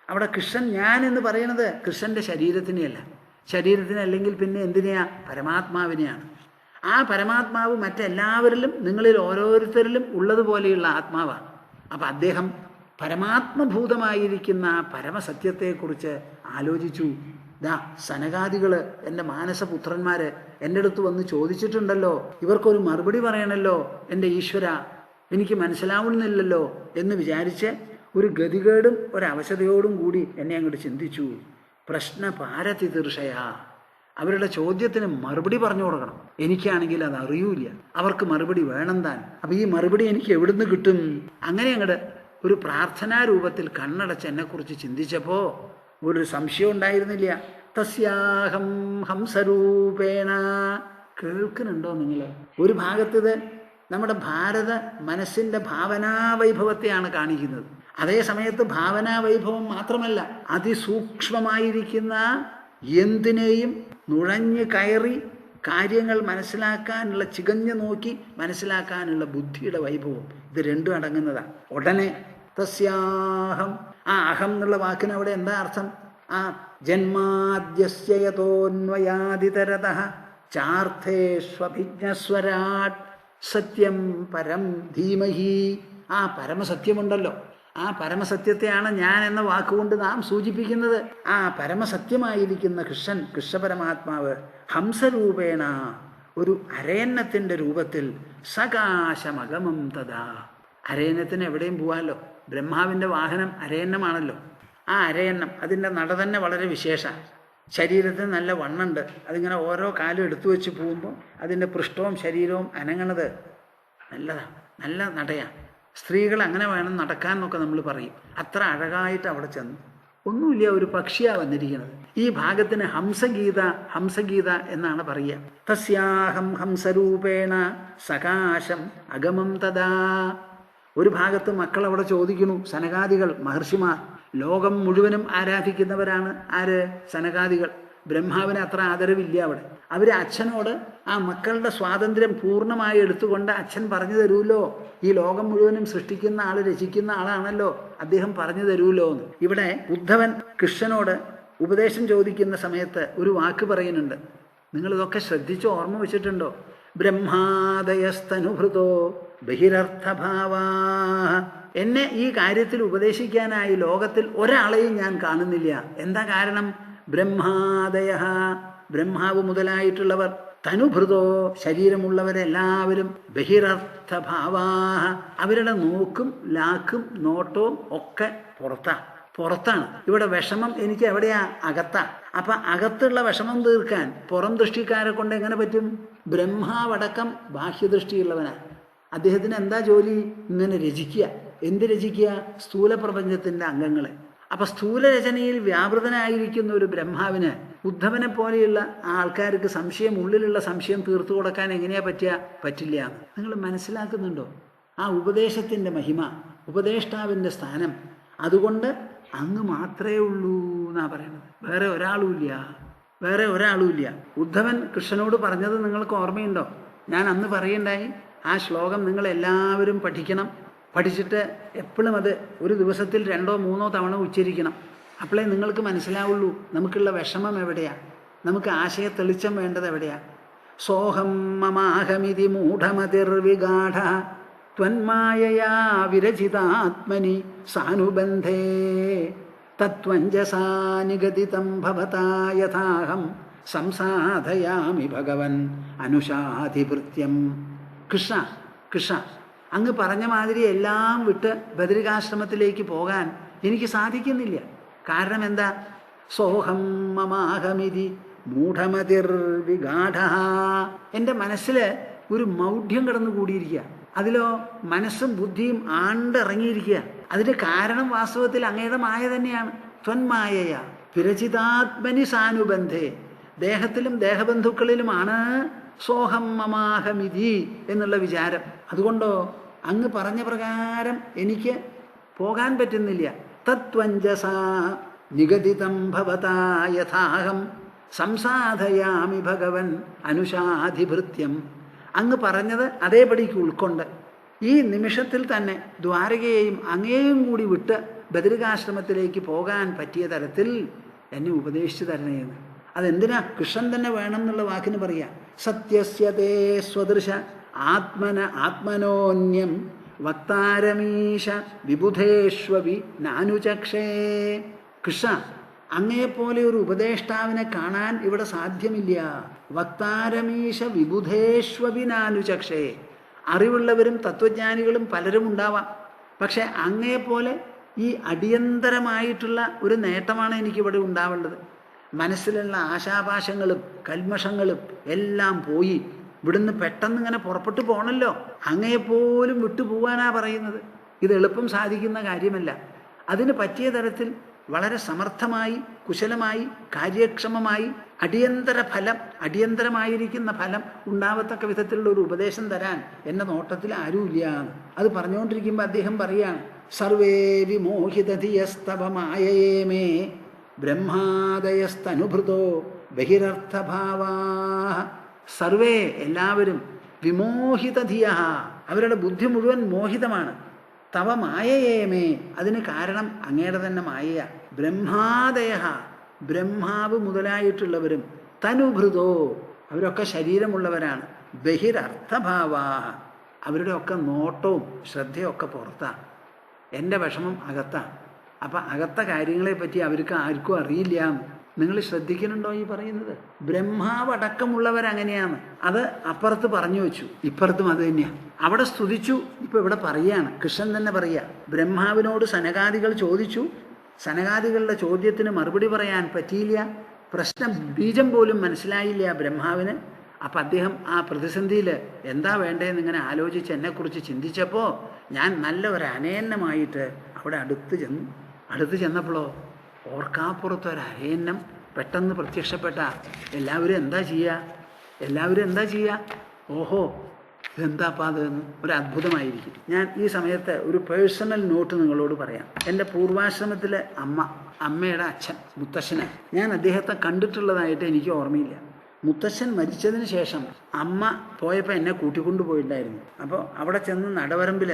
അവിടെ കൃഷ്ണൻ ഞാൻ എന്ന് പറയുന്നത് കൃഷ്ണൻ്റെ ശരീരത്തിനെയല്ല. ശരീരത്തിനല്ലെങ്കിൽ പിന്നെ എന്തിനെയാ? പരമാത്മാവിനെയാണ്. ആ പരമാത്മാവ് മറ്റെല്ലാവരിലും, നിങ്ങളിൽ ഓരോരുത്തരിലും ഉള്ളതുപോലെയുള്ള ആത്മാവാണ്. അപ്പം അദ്ദേഹം പരമാത്മഭൂതമായിരിക്കുന്ന പരമസത്യത്തെക്കുറിച്ച് ആലോചിച്ചു. സനകാദികൾ, എൻ്റെ മാനസപുത്രന്മാർ എൻ്റെ അടുത്ത് വന്ന് ചോദിച്ചിട്ടുണ്ടല്ലോ, ഇവർക്കൊരു മറുപടി പറയണല്ലോ എൻ്റെ ഈശ്വര, എനിക്ക് മനസ്സിലാവുന്നില്ലല്ലോ എന്ന് വിചാരിച്ച് ഒരു ഗതികേടും ഒരവശതയോടും കൂടി എന്നെ അങ്ങോട്ട് ചിന്തിച്ചു. പ്രശ്ന പാരതി തീർഷയ, അവരുടെ ചോദ്യത്തിന് മറുപടി പറഞ്ഞു കൊടുക്കണം. എനിക്കാണെങ്കിൽ അത് അറിയൂല, അവർക്ക് മറുപടി വേണം താൻ. അപ്പം ഈ മറുപടി എനിക്ക് എവിടുന്ന് കിട്ടും? അങ്ങനെ അങ്ങോട്ട് ഒരു പ്രാർത്ഥനാ രൂപത്തിൽ കണ്ണടച്ച് എന്നെക്കുറിച്ച് ചിന്തിച്ചപ്പോൾ ഒരു സംശയം ഉണ്ടായിരുന്നില്ല. തസ്യാഹം ഹംസരൂപേണ. കേൾക്കുന്നുണ്ടോ നിങ്ങൾ? ഒരു ഭാഗത്ത് നമ്മുടെ ഭാരത മനസ്സിൻ്റെ ഭാവനാവൈഭവത്തെയാണ് കാണിക്കുന്നത്. അതേ സമയത്ത് ഭാവനാവൈഭവം മാത്രമല്ല, അതിസൂക്ഷ്മമായിരിക്കുന്ന എന്തിനേയും നുഴഞ്ഞു കയറി കാര്യങ്ങൾ മനസ്സിലാക്കാനുള്ള, ചികഞ്ഞു നോക്കി മനസ്സിലാക്കാനുള്ള ബുദ്ധിയുടെ വൈഭവം, ഇത് രണ്ടും അടങ്ങുന്നതാണ്. ഉടനെ തസ്യാഹം, ആ അഹം എന്നുള്ള വാക്കിന് അവിടെ എന്താ അർത്ഥം? ആ ജന്മാദ്യസ്യതോന്വയാദിതരതഃ ചാർത്ഥേഷ്വഭിജ്ഞസ്വരാട് സത്യം പരം ധീമഹി. ആ പരമസത്യമുണ്ടല്ലോ, ആ പരമസത്യത്തെയാണ് ഞാൻ എന്ന വാക്കുകൊണ്ട് നാം സൂചിപ്പിക്കുന്നത്. ആ പരമസത്യമായിരിക്കുന്ന കൃഷ്ണപരമാത്മാവ് ഹംസരൂപേണ, ഒരു അരയന്നത്തിൻ്റെ രൂപത്തിൽ സകാശമഗമം തഥാ. അരയന്നത്തിന് എവിടെയും പോവാമല്ലോ. ബ്രഹ്മാവിൻ്റെ വാഹനം അരയന്നമാണല്ലോ. ആ അരയന്നം, അതിൻ്റെ നട തന്നെ വളരെ വിശേഷമാണ്. ശരീരത്തിന് നല്ല വണ്ണുണ്ട്. അതിങ്ങനെ ഓരോ കാലും എടുത്തു വെച്ച് പോകുമ്പോൾ അതിൻ്റെ പൃഷ്ഠവും ശരീരവും അനങ്ങണത് നല്ലതാണ്, നല്ല നടയാണ്. സ്ത്രീകൾ അങ്ങനെ വേണം നടക്കാൻ എന്നൊക്കെ നമ്മൾ പറയും. അത്ര അഴകായിട്ട് അവിടെ ചെന്നു. ഒന്നുമില്ല, ഒരു പക്ഷിയാണ് വന്നിരിക്കുന്നത്. ഈ ഭാഗത്തിന് ഹംസഗീത എന്നാണ് പറയുക. തസ്യാഹം ഹംസരൂപേണ സകാശം അഗമം തഥാ. ഒരു ഭാഗത്ത് മക്കൾ അവിടെ ചോദിക്കുന്നു, സനകാദികൾ മഹർഷിമാർ. ലോകം മുഴുവനും ആരാധിക്കുന്നവരാണ് ആര്? സനകാദികൾ. ബ്രഹ്മാവിന് അത്ര ആദരവില്ല അവിടെ. അവർ അച്ഛനോട് ആ മക്കളുടെ സ്വാതന്ത്ര്യം പൂർണ്ണമായി എടുത്തുകൊണ്ട് അച്ഛൻ പറഞ്ഞു തരൂല്ലോ, ഈ ലോകം മുഴുവനും സൃഷ്ടിക്കുന്ന ആൾ, രചിക്കുന്ന ആളാണല്ലോ, അദ്ദേഹം പറഞ്ഞു തരൂല്ലോ എന്ന്. ഇവിടെ ഉദ്ധവൻ കൃഷ്ണനോട് ഉപദേശം ചോദിക്കുന്ന സമയത്ത് ഒരു വാക്ക് പറയുന്നുണ്ട്. നിങ്ങളിതൊക്കെ ശ്രദ്ധിച്ച് ഓർമ്മ വെച്ചിട്ടുണ്ടോ? ബ്രഹ്മാദയസ്തനുഭൃതോ ബഹിരർത്ഥഭാവാ. എന്നെ ഈ കാര്യത്തിൽ ഉപദേശിക്കാനായി ലോകത്തിൽ ഒരാളെയും ഞാൻ കാണുന്നില്ല. എന്താ കാരണം? ബ്രഹ്മാദയ, ബ്രഹ്മാവ് മുതലായിട്ടുള്ളവർ, തനുഭൃതോ, ശരീരമുള്ളവരെല്ലാവരും, ബഹിരർത്ഥഭാവാ, അവരുടെ നോക്കും ലാക്കും നോട്ടവും ഒക്കെ പുറത്താണ്. ഇവിടെ വിഷമം എനിക്ക് എവിടെയാ? അകത്താ. അപ്പൊ അകത്തുള്ള വിഷമം തീർക്കാൻ പുറം ദൃഷ്ടിക്കാരെ കൊണ്ട് എങ്ങനെ പറ്റും? ബ്രഹ്മാവടക്കം ബാഹ്യദൃഷ്ടിയുള്ളവനാ. അദ്ദേഹത്തിന് എന്താ ജോലി? ഇങ്ങനെ രചിക്കുക. എന്ത് രചിക്കുക? സ്ഥൂല പ്രപഞ്ചത്തിന്റെ അംഗങ്ങളെ. അപ്പൊ സ്ഥൂലരചനയിൽ വ്യാപൃതനായിരിക്കുന്ന ഒരു ബ്രഹ്മാവിന് ഉദ്ധവനെ പോലെയുള്ള ആൾക്കാർക്ക് ഉള്ളിലുള്ള സംശയം തീർത്തു കൊടുക്കാൻ എങ്ങനെയാ പറ്റില്ല. നിങ്ങൾ മനസ്സിലാക്കുന്നുണ്ടോ ആ ഉപദേശത്തിന്റെ മഹിമ, ഉപദേഷ്ടാവിന്റെ സ്ഥാനം? അതുകൊണ്ട് അങ്ങ് മാത്രമേ ഉള്ളൂ എന്നാ പറയുന്നത്. വേറെ ഒരാളുമില്ല. ഉദ്ധവൻ കൃഷ്ണനോട് പറഞ്ഞത് നിങ്ങൾക്ക് ഓർമ്മയുണ്ടോ? ഞാൻ അന്ന് പറയണ്ടായി, ആ ശ്ലോകം നിങ്ങൾ എല്ലാവരും പഠിക്കണം. പഠിച്ചിട്ട് എപ്പോഴും അത് ഒരു ദിവസത്തിൽ 2 or 3 തവണ ഉച്ചരിക്കണം. അപ്പോഴേ നിങ്ങൾക്ക് മനസ്സിലാവുള്ളൂ നമുക്കുള്ള വിഷമം എവിടെയാ, നമുക്ക് ആശയ തെളിച്ചം വേണ്ടത് എവിടെയാ. സോഹം മമാഹമിതി മൂഢമതിർവിഗാഢ ത്വന്മായയാ വിരചിതാത്മനി സാനുബന്ധേ തത്വഞ്ജസാ നിഗദിതം ഭവതാ യഥാഹം സംസാധയാമി ഭഗവൻ അനുശാധിഭൃത്യം. കൃഷ്ണ, അങ്ങ് പറഞ്ഞ മാതിരി എല്ലാം വിട്ട് ബദരികാശ്രമത്തിലേക്ക് പോകാൻ എനിക്ക് സാധിക്കുന്നില്ല. കാരണം എന്താ? സോഹം മമാഹമിതി മൂഢമതിർവിഗാഢ. എൻ്റെ മനസ്സിൽ ഒരു മൗഢ്യം കിടന്നു കൂടിയിരിക്കുക. അതിലോ മനസ്സും ബുദ്ധിയും ആണ്ടിറങ്ങിയിരിക്കുക. അതിന് കാരണം വാസ്തവത്തിൽ അങ്ങയുടെ മായ തന്നെയാണ്. ത്വന്മായയ വിരചിതാത്മനി സാനുബന്ധേ. ദേഹത്തിലും ദേഹബന്ധുക്കളിലുമാണ് സോഹം മമാഹമിതി എന്നുള്ള വിചാരം. അതുകൊണ്ടോ അങ്ങ് പറഞ്ഞ പ്രകാരം എനിക്ക് പോകാൻ പറ്റുന്നില്ല. തത്വഞ്ജസാ നിഗദിതം ഭവതാ യഥാഹം സംസാധയാമി ഭഗവൻ അനുശാധിഭൃത്യം. അങ്ങ് പറഞ്ഞത് അതേപടിക്ക് ഉൾക്കൊണ്ട് ഈ നിമിഷത്തിൽ തന്നെ ദ്വാരകയെയും അങ്ങയെയും കൂടി വിട്ട് ബദരികാശ്രമത്തിലേക്ക് പോകാൻ പറ്റിയ തരത്തിൽ എന്നെ ഉപദേശിച്ചു തരണേന്ന്. അതെന്തിനാ? കൃഷ്ണൻ തന്നെ വേണം എന്നുള്ള വാക്കിന് പറയാ. സത്യസ്യതേ സ്വദൃശ ആത്മനോന്യം വക്താരമീശ വിബുധേഷ്വവി നാനുചക്ഷേ. കൃഷ്ണ, അങ്ങയെപ്പോലെ ഒരു ഉപദേഷ്ടാവിനെ കാണാൻ ഇവിടെ സാധ്യമില്ല. വക്താരമീശ വിബുധേഷ്വവി നാനുചക്ഷേ. അറിവുള്ളവരും തത്വജ്ഞാനികളും പലരും ഉണ്ടാവാം. പക്ഷെ അങ്ങയെപ്പോലെ ഈ അടിയന്തരമായിട്ടുള്ള ഒരു നേട്ടമാണ് എനിക്കിവിടെ ഉണ്ടാവേണ്ടത്. മനസ്സിലുള്ള ആശാപാശങ്ങളും കൽമഷങ്ങളും എല്ലാം പോയി ഇവിടുന്ന് പെട്ടെന്ന് ഇങ്ങനെ പുറപ്പെട്ടു പോകണമല്ലോ. അങ്ങയെപ്പോലും വിട്ടുപോകാനാ പറയുന്നത്. ഇത് എളുപ്പം സാധിക്കുന്ന കാര്യമല്ല. അതിന് പറ്റിയ തരത്തിൽ വളരെ സമർത്ഥമായി, കുശലമായി, കാര്യക്ഷമമായി അടിയന്തരമായിരിക്കുന്ന ഫലം ഉണ്ടാവത്തക്ക വിധത്തിലുള്ള ഒരു ഉപദേശം തരാൻ എന്നെ നോട്ടത്തിൽ ആരുമില്ല. അത് പറഞ്ഞുകൊണ്ടിരിക്കുമ്പോൾ അദ്ദേഹം പറയാണ്, സർവേ വിമോഹിതധിയസ്തവമായേ ബ്രഹ്മാദയസ്തനുഭൃതോ ബഹിരർത്ഥഭാവാ. സർവേ എല്ലാവരും, വിമോഹിതധിയ അവരുടെ ബുദ്ധി മുഴുവൻ മോഹിതമാണ്. തവ മായയേമേ അതിന് കാരണം അങ്ങയുടെ തന്നെ മായ. ബ്രഹ്മാദയ ബ്രഹ്മാവ് മുതലായിട്ടുള്ളവരും, തനുഭൃതോ അവരൊക്കെ ശരീരമുള്ളവരാണ്, ബഹിരർത്ഥഭാവാ അവരുടെ ഒക്കെ നോട്ടവും ശ്രദ്ധയൊക്കെ പുറത്താണ്. എൻ്റെ വിഷമം അകത്താണ്. അപ്പം അകത്ത കാര്യങ്ങളെപ്പറ്റി അവർക്ക് ആർക്കും അറിയില്ല. നിങ്ങൾ ശ്രദ്ധിക്കുന്നുണ്ടോ ഈ പറയുന്നത്? ബ്രഹ്മാവ് അടക്കമുള്ളവരങ്ങനെയാണ്. അത് അപ്പുറത്ത് പറഞ്ഞു വെച്ചു, ഇപ്പുറത്തും അത് തന്നെയാണ്. അവിടെ സ്തുതിച്ചു, ഇപ്പം ഇവിടെ പറയുകയാണ്. കൃഷ്ണൻ തന്നെ പറയുക, ബ്രഹ്മാവിനോട് സനകാദികൾ ചോദിച്ചു, സനകാദികളുടെ ചോദ്യത്തിന് മറുപടി പറയാൻ പറ്റിയില്ല. പ്രശ്നം ബീജം പോലും മനസ്സിലായില്ല ബ്രഹ്മാവിന്. അപ്പം അദ്ദേഹം ആ പ്രതിസന്ധിയിൽ എന്താ വേണ്ടതെന്ന് ഇങ്ങനെ ആലോചിച്ച് എന്നെക്കുറിച്ച് ചിന്തിച്ചപ്പോൾ ഞാൻ നല്ല ഒരു അനയന്നമായിട്ട് അവിടെ അടുത്ത് ചെന്നപ്പോഴോ ഓർക്കാപ്പുറത്ത് ഒരു അരയന്നം പെട്ടെന്ന് പ്രത്യക്ഷപ്പെട്ട. എല്ലാവരും എന്താ ചെയ്യുക? ഓഹോ, ഇതെന്താപ്പാ അതെന്ന് ഒരു അത്ഭുതമായിരിക്കും. ഞാൻ ഈ സമയത്ത് ഒരു പേഴ്സണൽ നോട്ട് നിങ്ങളോട് പറയാം. എൻ്റെ പൂർവാശ്രമത്തിലെ അമ്മയുടെ അച്ഛൻ മുത്തശ്ശനെ ഞാൻ അദ്ദേഹത്തെ കണ്ടിട്ടുള്ളതായിട്ട് എനിക്ക് ഓർമ്മയില്ല. മുത്തശ്ശൻ മരിച്ചതിന് ശേഷം അമ്മ പോയപ്പോൾ എന്നെ കൂട്ടിക്കൊണ്ടുപോയിട്ടുണ്ടായിരുന്നു. അപ്പോൾ അവിടെ ചെന്ന് നടവരമ്പിൽ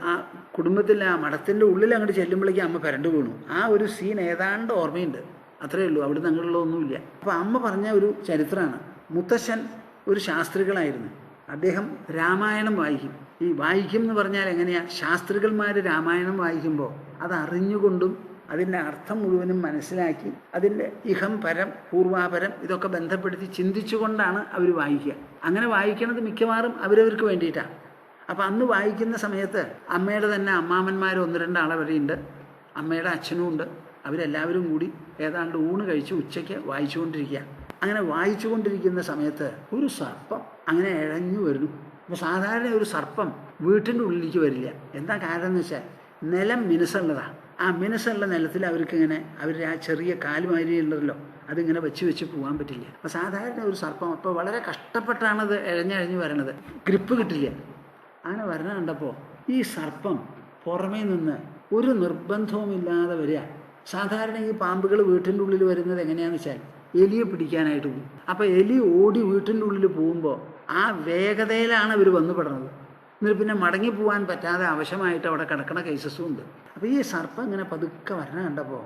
ആ കുടുംബത്തിൽ ആ മഠത്തിൻ്റെ ഉള്ളിൽ അങ്ങോട്ട് ചെല്ലുമ്പോഴേക്കും അമ്മ പുരണ്ടു വീണു. ആ ഒരു സീൻ ഏതാണ്ട് ഓർമ്മയുണ്ട്. അത്രയേ ഉള്ളൂ, അവിടെ അങ്ങനെയുള്ളതൊന്നുമില്ല. അപ്പോൾ അമ്മ പറഞ്ഞ ഒരു ചരിത്രമാണ്. മുത്തശ്ശൻ ഒരു ശാസ്ത്രികളായിരുന്നു. അദ്ദേഹം രാമായണം വായിക്കും. ഈ വായിക്കും എന്ന് പറഞ്ഞാൽ എങ്ങനെയാ? ശാസ്ത്രികന്മാർ രാമായണം വായിക്കുമ്പോൾ അത് അറിഞ്ഞുകൊണ്ടും അതിൻ്റെ അർത്ഥം മുഴുവനും മനസ്സിലാക്കി അതിൻ്റെ ഇഹം പരം പൂർവാപരം ഇതൊക്കെ ബന്ധപ്പെടുത്തി ചിന്തിച്ചുകൊണ്ടാണ് അവർ വായിക്കുക. അങ്ങനെ വായിക്കണത് മിക്കവാറും അവരവർക്ക് വേണ്ടിയിട്ടാണ്. അപ്പം അന്ന് വായിക്കുന്ന സമയത്ത് അമ്മയുടെ തന്നെ അമ്മാമന്മാർ 1-2 ആളെ വരെയുണ്ട്, അമ്മയുടെ അച്ഛനും ഉണ്ട്. അവരെല്ലാവരും കൂടി ഏതാണ്ട് ഊണ് കഴിച്ച് ഉച്ചയ്ക്ക് വായിച്ചുകൊണ്ടിരിക്കുക. അങ്ങനെ വായിച്ചുകൊണ്ടിരിക്കുന്ന സമയത്ത് ഒരു സർപ്പം അങ്ങനെ ഇഴഞ്ഞു വരുന്നു. അപ്പോൾ സാധാരണ ഒരു സർപ്പം വീട്ടിൻ്റെ ഉള്ളിലേക്ക് വരില്ല. എന്താ കാരണം എന്ന് വെച്ചാൽ നിലം മിനുസുള്ളതാണ്. ആ മിനുസുള്ള നിലത്തിൽ അവർക്കിങ്ങനെ അവരുടെ ആ ചെറിയ കാലുമാരിയുണ്ടല്ലോ അതിങ്ങനെ വെച്ച് പോകാൻ പറ്റില്ല. അപ്പോൾ സാധാരണ ഒരു സർപ്പം അപ്പോൾ വളരെ കഷ്ടപ്പെട്ടാണത് ഇഴഞ്ഞഴിഞ്ഞ് വരണത്, ഗ്രിപ്പ് കിട്ടില്ല. അങ്ങനെ വരണ കണ്ടപ്പോൾ ഈ സർപ്പം പുറമേ നിന്ന് ഒരു നിർബന്ധവുമില്ലാതെ വരിക. സാധാരണ ഈ പാമ്പുകൾ വീട്ടിൻ്റെ ഉള്ളിൽ വരുന്നത് എങ്ങനെയാണെന്ന് വെച്ചാൽ എലിയെ പിടിക്കാനായിട്ട് പോകും. അപ്പോൾ എലി ഓടി വീട്ടിൻ്റെ ഉള്ളിൽ പോകുമ്പോൾ ആ വേഗതയിലാണ് അവർ വന്നു പെടുന്നത്. എന്നിട്ട് പിന്നെ മടങ്ങി പോകാൻ പറ്റാതെ ആവശ്യമായിട്ട് അവിടെ കിടക്കണ കേസസും ഉണ്ട്. അപ്പോൾ ഈ സർപ്പം ഇങ്ങനെ പതുക്കെ വരണ കണ്ടപ്പോൾ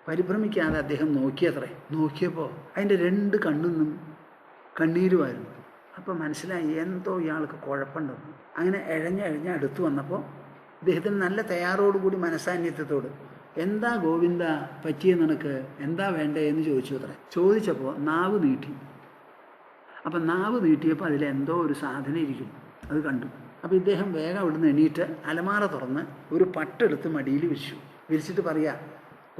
പരിഭ്രമിക്കാതെ അദ്ദേഹം നോക്കിയപ്പോൾ അതിൻ്റെ 2 കണ്ണിൽ നിന്നും കണ്ണീരുമായിരുന്നു. അപ്പോൾ മനസ്സിലായി എന്തോ ഇയാൾക്ക് കുഴപ്പമുണ്ടെന്ന്. അങ്ങനെ ഇഴഞ്ഞ് അടുത്ത് വന്നപ്പോൾ അദ്ദേഹത്തിന് നല്ല തയ്യാറോടുകൂടി മനസാന്നിധ്യത്തോട് എന്താ ഗോവിന്ദ പറ്റിയ നിനക്ക്, എന്താ വേണ്ടേ എന്ന് ചോദിച്ചപ്പോൾ നാവ് നീട്ടി. അപ്പം നാവ് നീട്ടിയപ്പോൾ അതിലെന്തോ ഒരു സാധനം ഇരിക്കും, അത് കണ്ടു. അപ്പോൾ ഇദ്ദേഹം വേഗം അവിടുന്ന് എണീറ്റ് അലമാര തുറന്ന് ഒരു പട്ടെടുത്ത് മടിയിൽ വിരിച്ചിട്ട് പറയാ,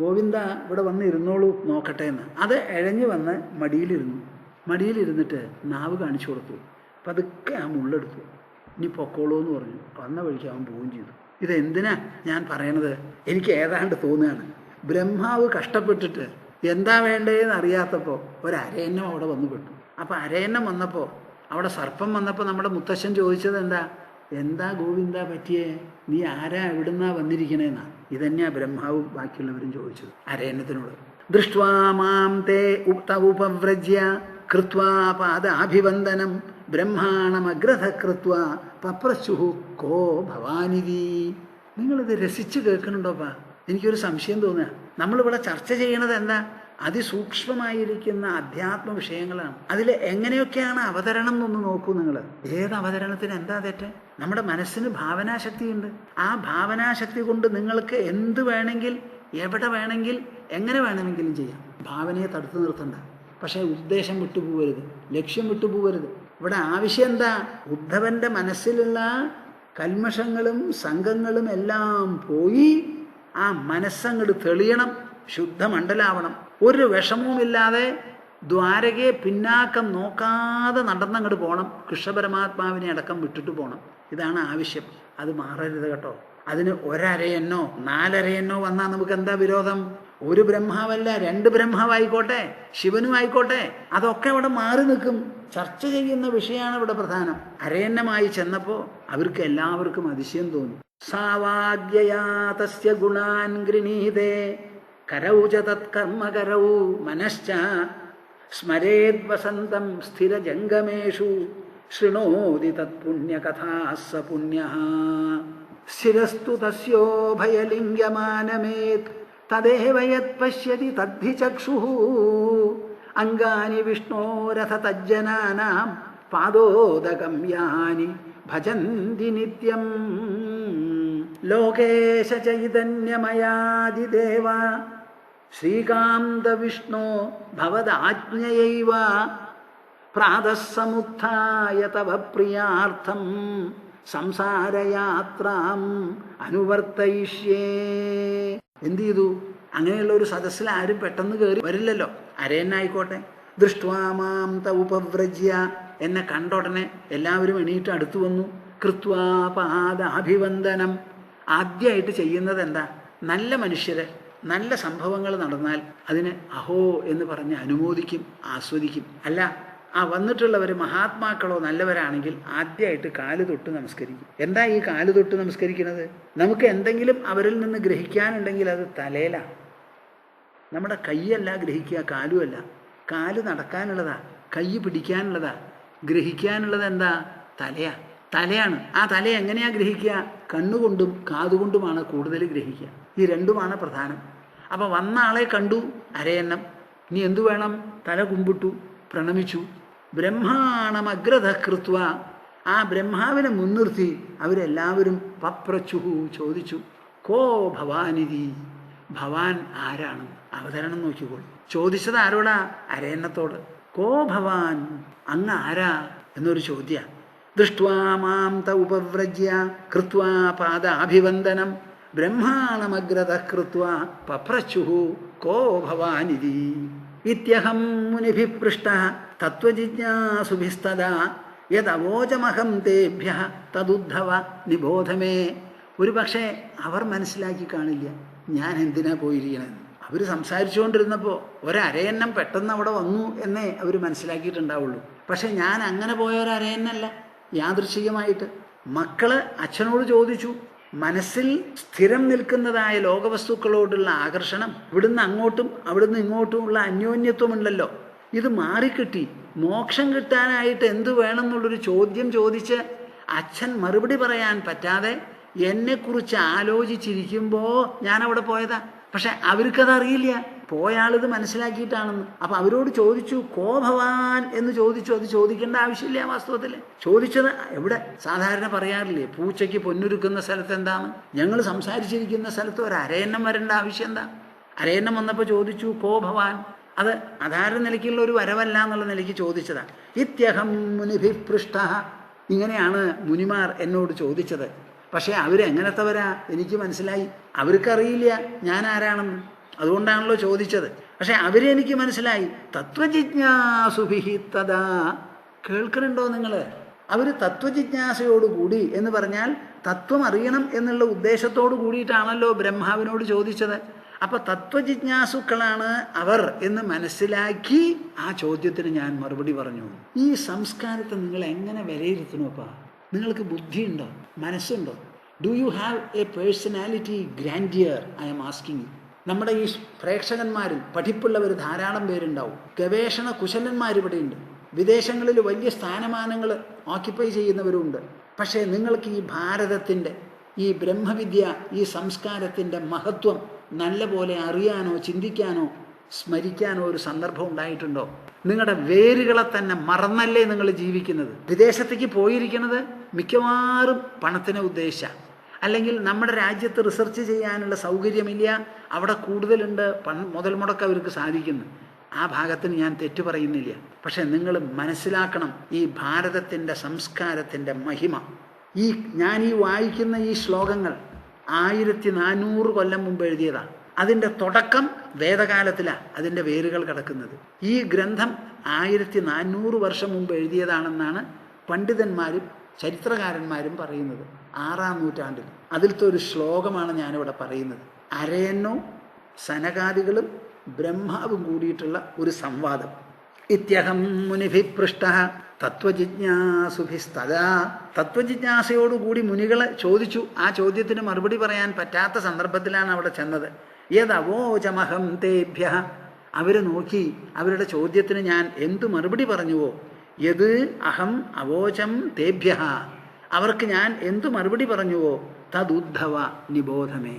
ഗോവിന്ദ ഇവിടെ വന്ന് ഇരുന്നോളൂ നോക്കട്ടെ എന്ന്. അത് ഇഴഞ്ഞു വന്ന് മടിയിലിരുന്നിട്ട് നാവ് കാണിച്ചു കൊടുത്തു. പതുക്കെ ആ മുള്ളെടുത്തു. ഇനി പൊക്കോളൂ എന്ന് പറഞ്ഞു. വന്ന വഴിക്ക് അവൻ പോവുകയും ചെയ്തു. ഇതെന്തിനാ ഞാൻ പറയണത്? എനിക്ക് ഏതാണ്ട് തോന്നുകയാണ്, ബ്രഹ്മാവ് കഷ്ടപ്പെട്ടിട്ട് എന്താ വേണ്ടതെന്ന് അറിയാത്തപ്പോൾ ഒരരയന്നം അവിടെ വന്നു പെട്ടു. അപ്പോൾ അരയന്നം വന്നപ്പോൾ അവിടെ സർപ്പം വന്നപ്പോൾ നമ്മുടെ മുത്തശ്ശൻ ചോദിച്ചത് എന്താ ഗോവിന്ദ പറ്റിയേ, നീ ആരാ എവിടുന്നാ വന്നിരിക്കണേന്നാ. ഇതന്നെയാ ബ്രഹ്മാവും ബാക്കിയുള്ളവരും ചോദിച്ചത് അരയന്നത്തിനോട്. ദൃഷ്ട്വാ മാം തേ ഉപവ്രജ്യ കൃത്വാ പാദാഭിവന്ദനം ബ്രഹ്മാണമഗ്രഥ കൃത്വാ പപ്രശുഹു കോ ഭവാനിധി. നിങ്ങളിത് രസിച്ച് കേൾക്കണുണ്ടോപ്പാ? എനിക്കൊരു സംശയം തോന്നുക. നമ്മളിവിടെ ചർച്ച ചെയ്യണത് എന്താ? അതിസൂക്ഷ്മമായിരിക്കുന്ന അധ്യാത്മ വിഷയങ്ങളാണ്. അതിൽ എങ്ങനെയൊക്കെയാണ് അവതരണം എന്നൊന്ന് നോക്കൂ നിങ്ങൾ. ഏത് അവതരണത്തിന് എന്താ തെറ്റ്? നമ്മുടെ മനസ്സിന് ഭാവനാശക്തിയുണ്ട്. ആ ഭാവനാശക്തി കൊണ്ട് നിങ്ങൾക്ക് എന്ത് വേണമെങ്കിൽ എവിടെ വേണമെങ്കിൽ എങ്ങനെ വേണമെങ്കിലും ചെയ്യാം. ഭാവനയെ തടുത്തു നിർത്തണ്ട. പക്ഷേ ഉദ്ദേശം വിട്ടുപോകരുത്, ലക്ഷ്യം വിട്ടുപോകരുത്. ഇവിടെ ആവശ്യം എന്താ? ഉദ്ധവന്റെ മനസ്സിലുള്ള കൽമഷങ്ങളും സംഘങ്ങളും എല്ലാം പോയി ആ മനസ്സങ്ങോട്ട് തെളിയണം, ശുദ്ധമണ്ഡലാവണം. ഒരു വിഷമവുമില്ലാതെ ദ്വാരകയെ പിന്നാക്കം നോക്കാതെ നടന്നങ്ങോട്ട് പോകണം. കൃഷ്ണപരമാത്മാവിനെ അടക്കം വിട്ടിട്ട് പോകണം. ഇതാണ് ആവശ്യം. അത് മാറരുത് കേട്ടോ. അതിന് 1 അരയന്നോ 4 അരയന്നോ വന്നാൽ നമുക്ക് എന്താ വിരോധം? ഒരു ബ്രഹ്മാവല്ല, 2 ബ്രഹ്മാവായിക്കോട്ടെ, ശിവനും ആയിക്കോട്ടെ, അതൊക്കെ അവിടെ മാറി നിൽക്കും. ചർച്ച ചെയ്യുന്ന വിഷയമാണ് ഇവിടെ പ്രധാനം. അരയന്നമായി ചെന്നപ്പോൾ അവർക്ക് എല്ലാവർക്കും അതിശയം തോന്നി. സാവാഗ്യയാ തസ്യ ഗുണാൻ ഗൃണീതേ കരൗ ച തത്കർമ്മകരൗ മനശ്ച സ്മരേത് വസന്തം സ്ഥിരജംഗമേഷു ശൃണോതി തത്പുണ്യകഥാസ പുണ്യഃ സ്ഥിരസ്തു തസ്യോ ഭയലിംഗമാനമേത് തദേവ യത് പശ്യതി തദ്ധി ചക്ഷുഃ അംഗാനി വിഷ്ണോരഥ തജ്ജനാനാം പാദോദകം യാനി ഭജന്തി നിത്യം ലോകേശ ചൈതന്യമയാദിദേവ ശ്രീകാന്ത വിഷ്ണോ ഭവദാജ്ഞയൈവ പ്രാതഃ സമുത്ഥായ തവ പ്രിയാർത്ഥം സംസാരയാത്രാം അനുവർത്തയിഷ്യേ. എന്ത് ചെയ്തു? അങ്ങനെയുള്ള ഒരു സദസ്സിൽ ആരും പെട്ടെന്ന് കയറി വരില്ലല്ലോ. അരയനായിക്കോട്ടെ. ദൃഷ്ട്വാ മാം ത ഉപവ്രജ്യ, എന്നെ കണ്ട ഉടനെ എല്ലാവരും എണീറ്റ് അടുത്തു വന്നു. കൃത്വാ പാദാഭിവന്ദനം. ആദ്യമായിട്ട് ചെയ്യുന്നത് എന്താ? നല്ല മനുഷ്യരെ നല്ല സംഭവങ്ങൾ നടന്നാൽ അതിന് അഹോ എന്ന് പറഞ്ഞ് അനുമോദിക്കും, ആസ്വദിക്കും. അല്ല, ആ വന്നിട്ടുള്ളവർ മഹാത്മാക്കളോ നല്ലവരാണെങ്കിൽ ആദ്യമായിട്ട് കാല് തൊട്ട് നമസ്കരിക്കും. എന്താ ഈ കാല് തൊട്ട് നമസ്കരിക്കുന്നത്? നമുക്ക് എന്തെങ്കിലും അവരിൽ നിന്ന് ഗ്രഹിക്കാനുണ്ടെങ്കിൽ അത് തലയിലാണ്. നമ്മുടെ കൈയല്ല ഗ്രഹിക്കുക, കാലുമല്ല. കാല് നടക്കാനുള്ളതാ, കൈ പിടിക്കാനുള്ളതാ. ഗ്രഹിക്കാനുള്ളത് എന്താ? തലയാണ്. ആ തല എങ്ങനെയാ ഗ്രഹിക്കുക? കണ്ണുകൊണ്ടും കാതുകൊണ്ടുമാണ് കൂടുതൽ ഗ്രഹിക്കുക. ഈ രണ്ടുമാണ് പ്രധാനം. അപ്പോൾ വന്ന ആളെ കണ്ടു, അരയന്നം. ഇനി എന്തു വേണം? തല കുമ്പിട്ടു, പ്രണമിച്ചു. ബ്രഹ്മാണമഗ്രത കൃത്വ, ആ ബ്രഹ്മാവിനെ മുൻനിർത്തി അവരെല്ലാവരും പപ്രച്ചുഹു ചോദിച്ചു, കോ ഭവാനിധി, ഭവാൻ ആരാണ്? അവതരണം നോക്കിക്കോളൂ. ചോദിച്ചത് ആരോടാ? അരയന്നത്തോട്. കോ ഭവാൻ, അങ്ങ് ആരാ എന്നൊരു ചോദ്യ. ദൃഷ്ട്വാ മാം ത ഉപവ്രജ്യ കൃത്വാ പാദാഭിവന്ദനം ബ്രഹ്മാണമഗ്രതഃ കൃത്വാ പപ്രച്ചുഹു കോ ഭവാനിധി. ഇത്യഹം മുനിഭിഃ പൃഷ്ടഃ തത്വജിജ്ഞാസുഭിസ്തദാ യദവോചമഹം തേഭ്യഃ തദുദ്ധവ നിബോധമേ. ഒരു പക്ഷേ അവർ മനസ്സിലാക്കി കാണില്ല ഞാൻ എന്തിനാ പോയിരിക്കണമെന്ന്. അവർ സംസാരിച്ചുകൊണ്ടിരുന്നപ്പോൾ ഒരരയന്നം പെട്ടെന്ന് അവിടെ വന്നു എന്നേ അവർ മനസ്സിലാക്കിയിട്ടുണ്ടാവുള്ളൂ. പക്ഷെ ഞാൻ അങ്ങനെ പോയ ഒരരയന്നല്ല. യാദൃശ്ചികമായിട്ട് മക്കള് അച്ഛനോട് ചോദിച്ചു. മനസ്സിൽ സ്ഥിരം നിൽക്കുന്നതായ ലോകവസ്തുക്കളോടുള്ള ആകർഷണം, ഇവിടുന്ന് അങ്ങോട്ടും അവിടുന്ന് ഇങ്ങോട്ടുമുള്ള അന്യോന്യത്വമുണ്ടല്ലോ, ഇത് മാറിക്കിട്ടി. മോക്ഷം കിട്ടാനായിട്ട് എന്തു വേണമെന്നുള്ളൊരു ചോദ്യം ചോദിച്ച് അച്ഛൻ മറുപടി പറയാൻ പറ്റാതെ എന്നെക്കുറിച്ച് ആലോചിച്ചിരിക്കുമ്പോൾ ഞാനവിടെ പോയതാ. പക്ഷെ അവർക്കതറിയില്ല, പോയാളിത് മനസ്സിലാക്കിയിട്ടാണെന്ന്. അപ്പം അവരോട് ചോദിച്ചു, കോ ഭവാൻ എന്ന് ചോദിച്ചു. അത് ചോദിക്കേണ്ട ആവശ്യമില്ല. വാസ്തവത്തിൽ ചോദിച്ചത് എവിടെ സാധാരണ പറയാറില്ലേ, പൂച്ചയ്ക്ക് പൊന്നുരുക്കുന്ന സ്ഥലത്ത് എന്താണ്? ഞങ്ങൾ സംസാരിച്ചിരിക്കുന്ന സ്ഥലത്ത് ഒരു അരയന്നം വരേണ്ട ആവശ്യം എന്താ? അരയന്നം വന്നപ്പോൾ ചോദിച്ചു കോ ഭവാൻ. അത് അധാരണ നിലയ്ക്കുള്ള ഒരു വരവല്ല എന്നുള്ള നിലയ്ക്ക് ചോദിച്ചതാണ്. ഇത്യഹം മുനിഭിഃ പൃഷ്ടഃ, ഇങ്ങനെയാണ് മുനിമാർ എന്നോട് ചോദിച്ചത്. പക്ഷേ അവരെങ്ങനത്തവരാ എനിക്ക് മനസ്സിലായി. അവർക്കറിയില്ല ഞാൻ ആരാണെന്ന്, അതുകൊണ്ടാണല്ലോ ചോദിച്ചത്. പക്ഷെ അവരെനിക്ക് മനസ്സിലായി. തത്വജിജ്ഞാസുഭിഹി തദാ. കേൾക്കുന്നുണ്ടോ നിങ്ങൾ? അവർ തത്വജിജ്ഞാസയോടുകൂടി എന്ന് പറഞ്ഞാൽ തത്വം അറിയണം എന്നുള്ള ഉദ്ദേശത്തോടു കൂടിയിട്ടാണല്ലോ ബ്രഹ്മാവിനോട് ചോദിച്ചത്. അപ്പൊ തത്വജിജ്ഞാസുക്കളാണ് അവർ എന്ന് മനസ്സിലാക്കി ആ ചോദ്യത്തിന് ഞാൻ മറുപടി പറഞ്ഞു. ഈ സംസ്കാരത്തെ നിങ്ങൾ എങ്ങനെ വിലയിരുത്തണോപ്പാ? നിങ്ങൾക്ക് ബുദ്ധിയുണ്ടോ? മനസ്സുണ്ടോ? Do you have a personality grandeur? I'm asking. നമ്മുടെ ഈ പ്രേക്ഷകന്മാരിൽ പഠിപ്പുള്ളവർ ധാരാളം പേരുണ്ടാവും. ഗവേഷണ കുശലന്മാർ ഇവിടെയുണ്ട്. വിദേശങ്ങളിൽ വലിയ സ്ഥാനമാനങ്ങൾ ഓക്യുപ്പൈ ചെയ്യുന്നവരുണ്ട്. പക്ഷേ നിങ്ങൾക്ക് ഈ ഭാരതത്തിൻ്റെ ഈ ബ്രഹ്മവിദ്യ, ഈ സംസ്കാരത്തിൻ്റെ മഹത്വം നല്ല പോലെ അറിയാനോ ചിന്തിക്കാനോ സ്മരിക്കാനോ ഒരു സന്ദർഭം ഉണ്ടായിട്ടുണ്ടോ? നിങ്ങളുടെ വേരുകളെ തന്നെ മറന്നല്ലേ നിങ്ങൾ ജീവിക്കുന്നത്? വിദേശത്തേക്ക് പോയിരിക്കുന്നത് മിക്കവാറും പണത്തിനെ ഉദ്ദേശിച്ച, അല്ലെങ്കിൽ നമ്മുടെ രാജ്യത്ത് റിസർച്ച് ചെയ്യാനുള്ള സൗകര്യമില്ല, അവിടെ കൂടുതലുണ്ട്, മുതൽ മുടക്ക് അവർക്ക് സാധിക്കുന്നു. ആ ഭാഗത്തിന് ഞാൻ തെറ്റു പറയുന്നില്ല. പക്ഷെ നിങ്ങൾ മനസ്സിലാക്കണം ഈ ഭാരതത്തിൻ്റെ സംസ്കാരത്തിൻ്റെ മഹിമ. ഞാൻ വായിക്കുന്ന ഈ ശ്ലോകങ്ങൾ 1400 കൊല്ലം മുമ്പ് എഴുതിയതാണ്. അതിൻ്റെ തുടക്കം വേദകാലത്തിലാണ് അതിൻ്റെ വേരുകൾ കിടക്കുന്നത്. ഈ ഗ്രന്ഥം 1400 വർഷം മുമ്പ് എഴുതിയതാണെന്നാണ് പണ്ഡിതന്മാരും ചരിത്രകാരന്മാരും പറയുന്നത്. 6-ാം നൂറ്റാണ്ടിൽ. അതിലത്തെ ഒരു ശ്ലോകമാണ് ഞാനിവിടെ പറയുന്നത്. അരയന്നോ സനകാദികളും ബ്രഹ്മാവും കൂടിയിട്ടുള്ള ഒരു സംവാദം. ഇത്യഹം മുനിഭിഃ പൃഷ്ടഃ തത്വജിജ്ഞാസുഭിസ്തദാ. തത്വജിജ്ഞാസയോടുകൂടി മുനികളെ ചോദിച്ചു. ആ ചോദ്യത്തിന് മറുപടി പറയാൻ പറ്റാത്ത സന്ദർഭത്തിലാണ് അവിടെ ചെന്നത്. യദവോചമഹം തേഭ്യഃ. അവരെ നോക്കി അവരുടെ ചോദ്യത്തിന് ഞാൻ എന്തു മറുപടി പറഞ്ഞുവോ, യത് അഹം അവോചം തേഭ്യഃ, അവർക്ക് ഞാൻ എന്തു മറുപടി പറഞ്ഞുവോ, തദുദ്ധവ നിബോധമേ.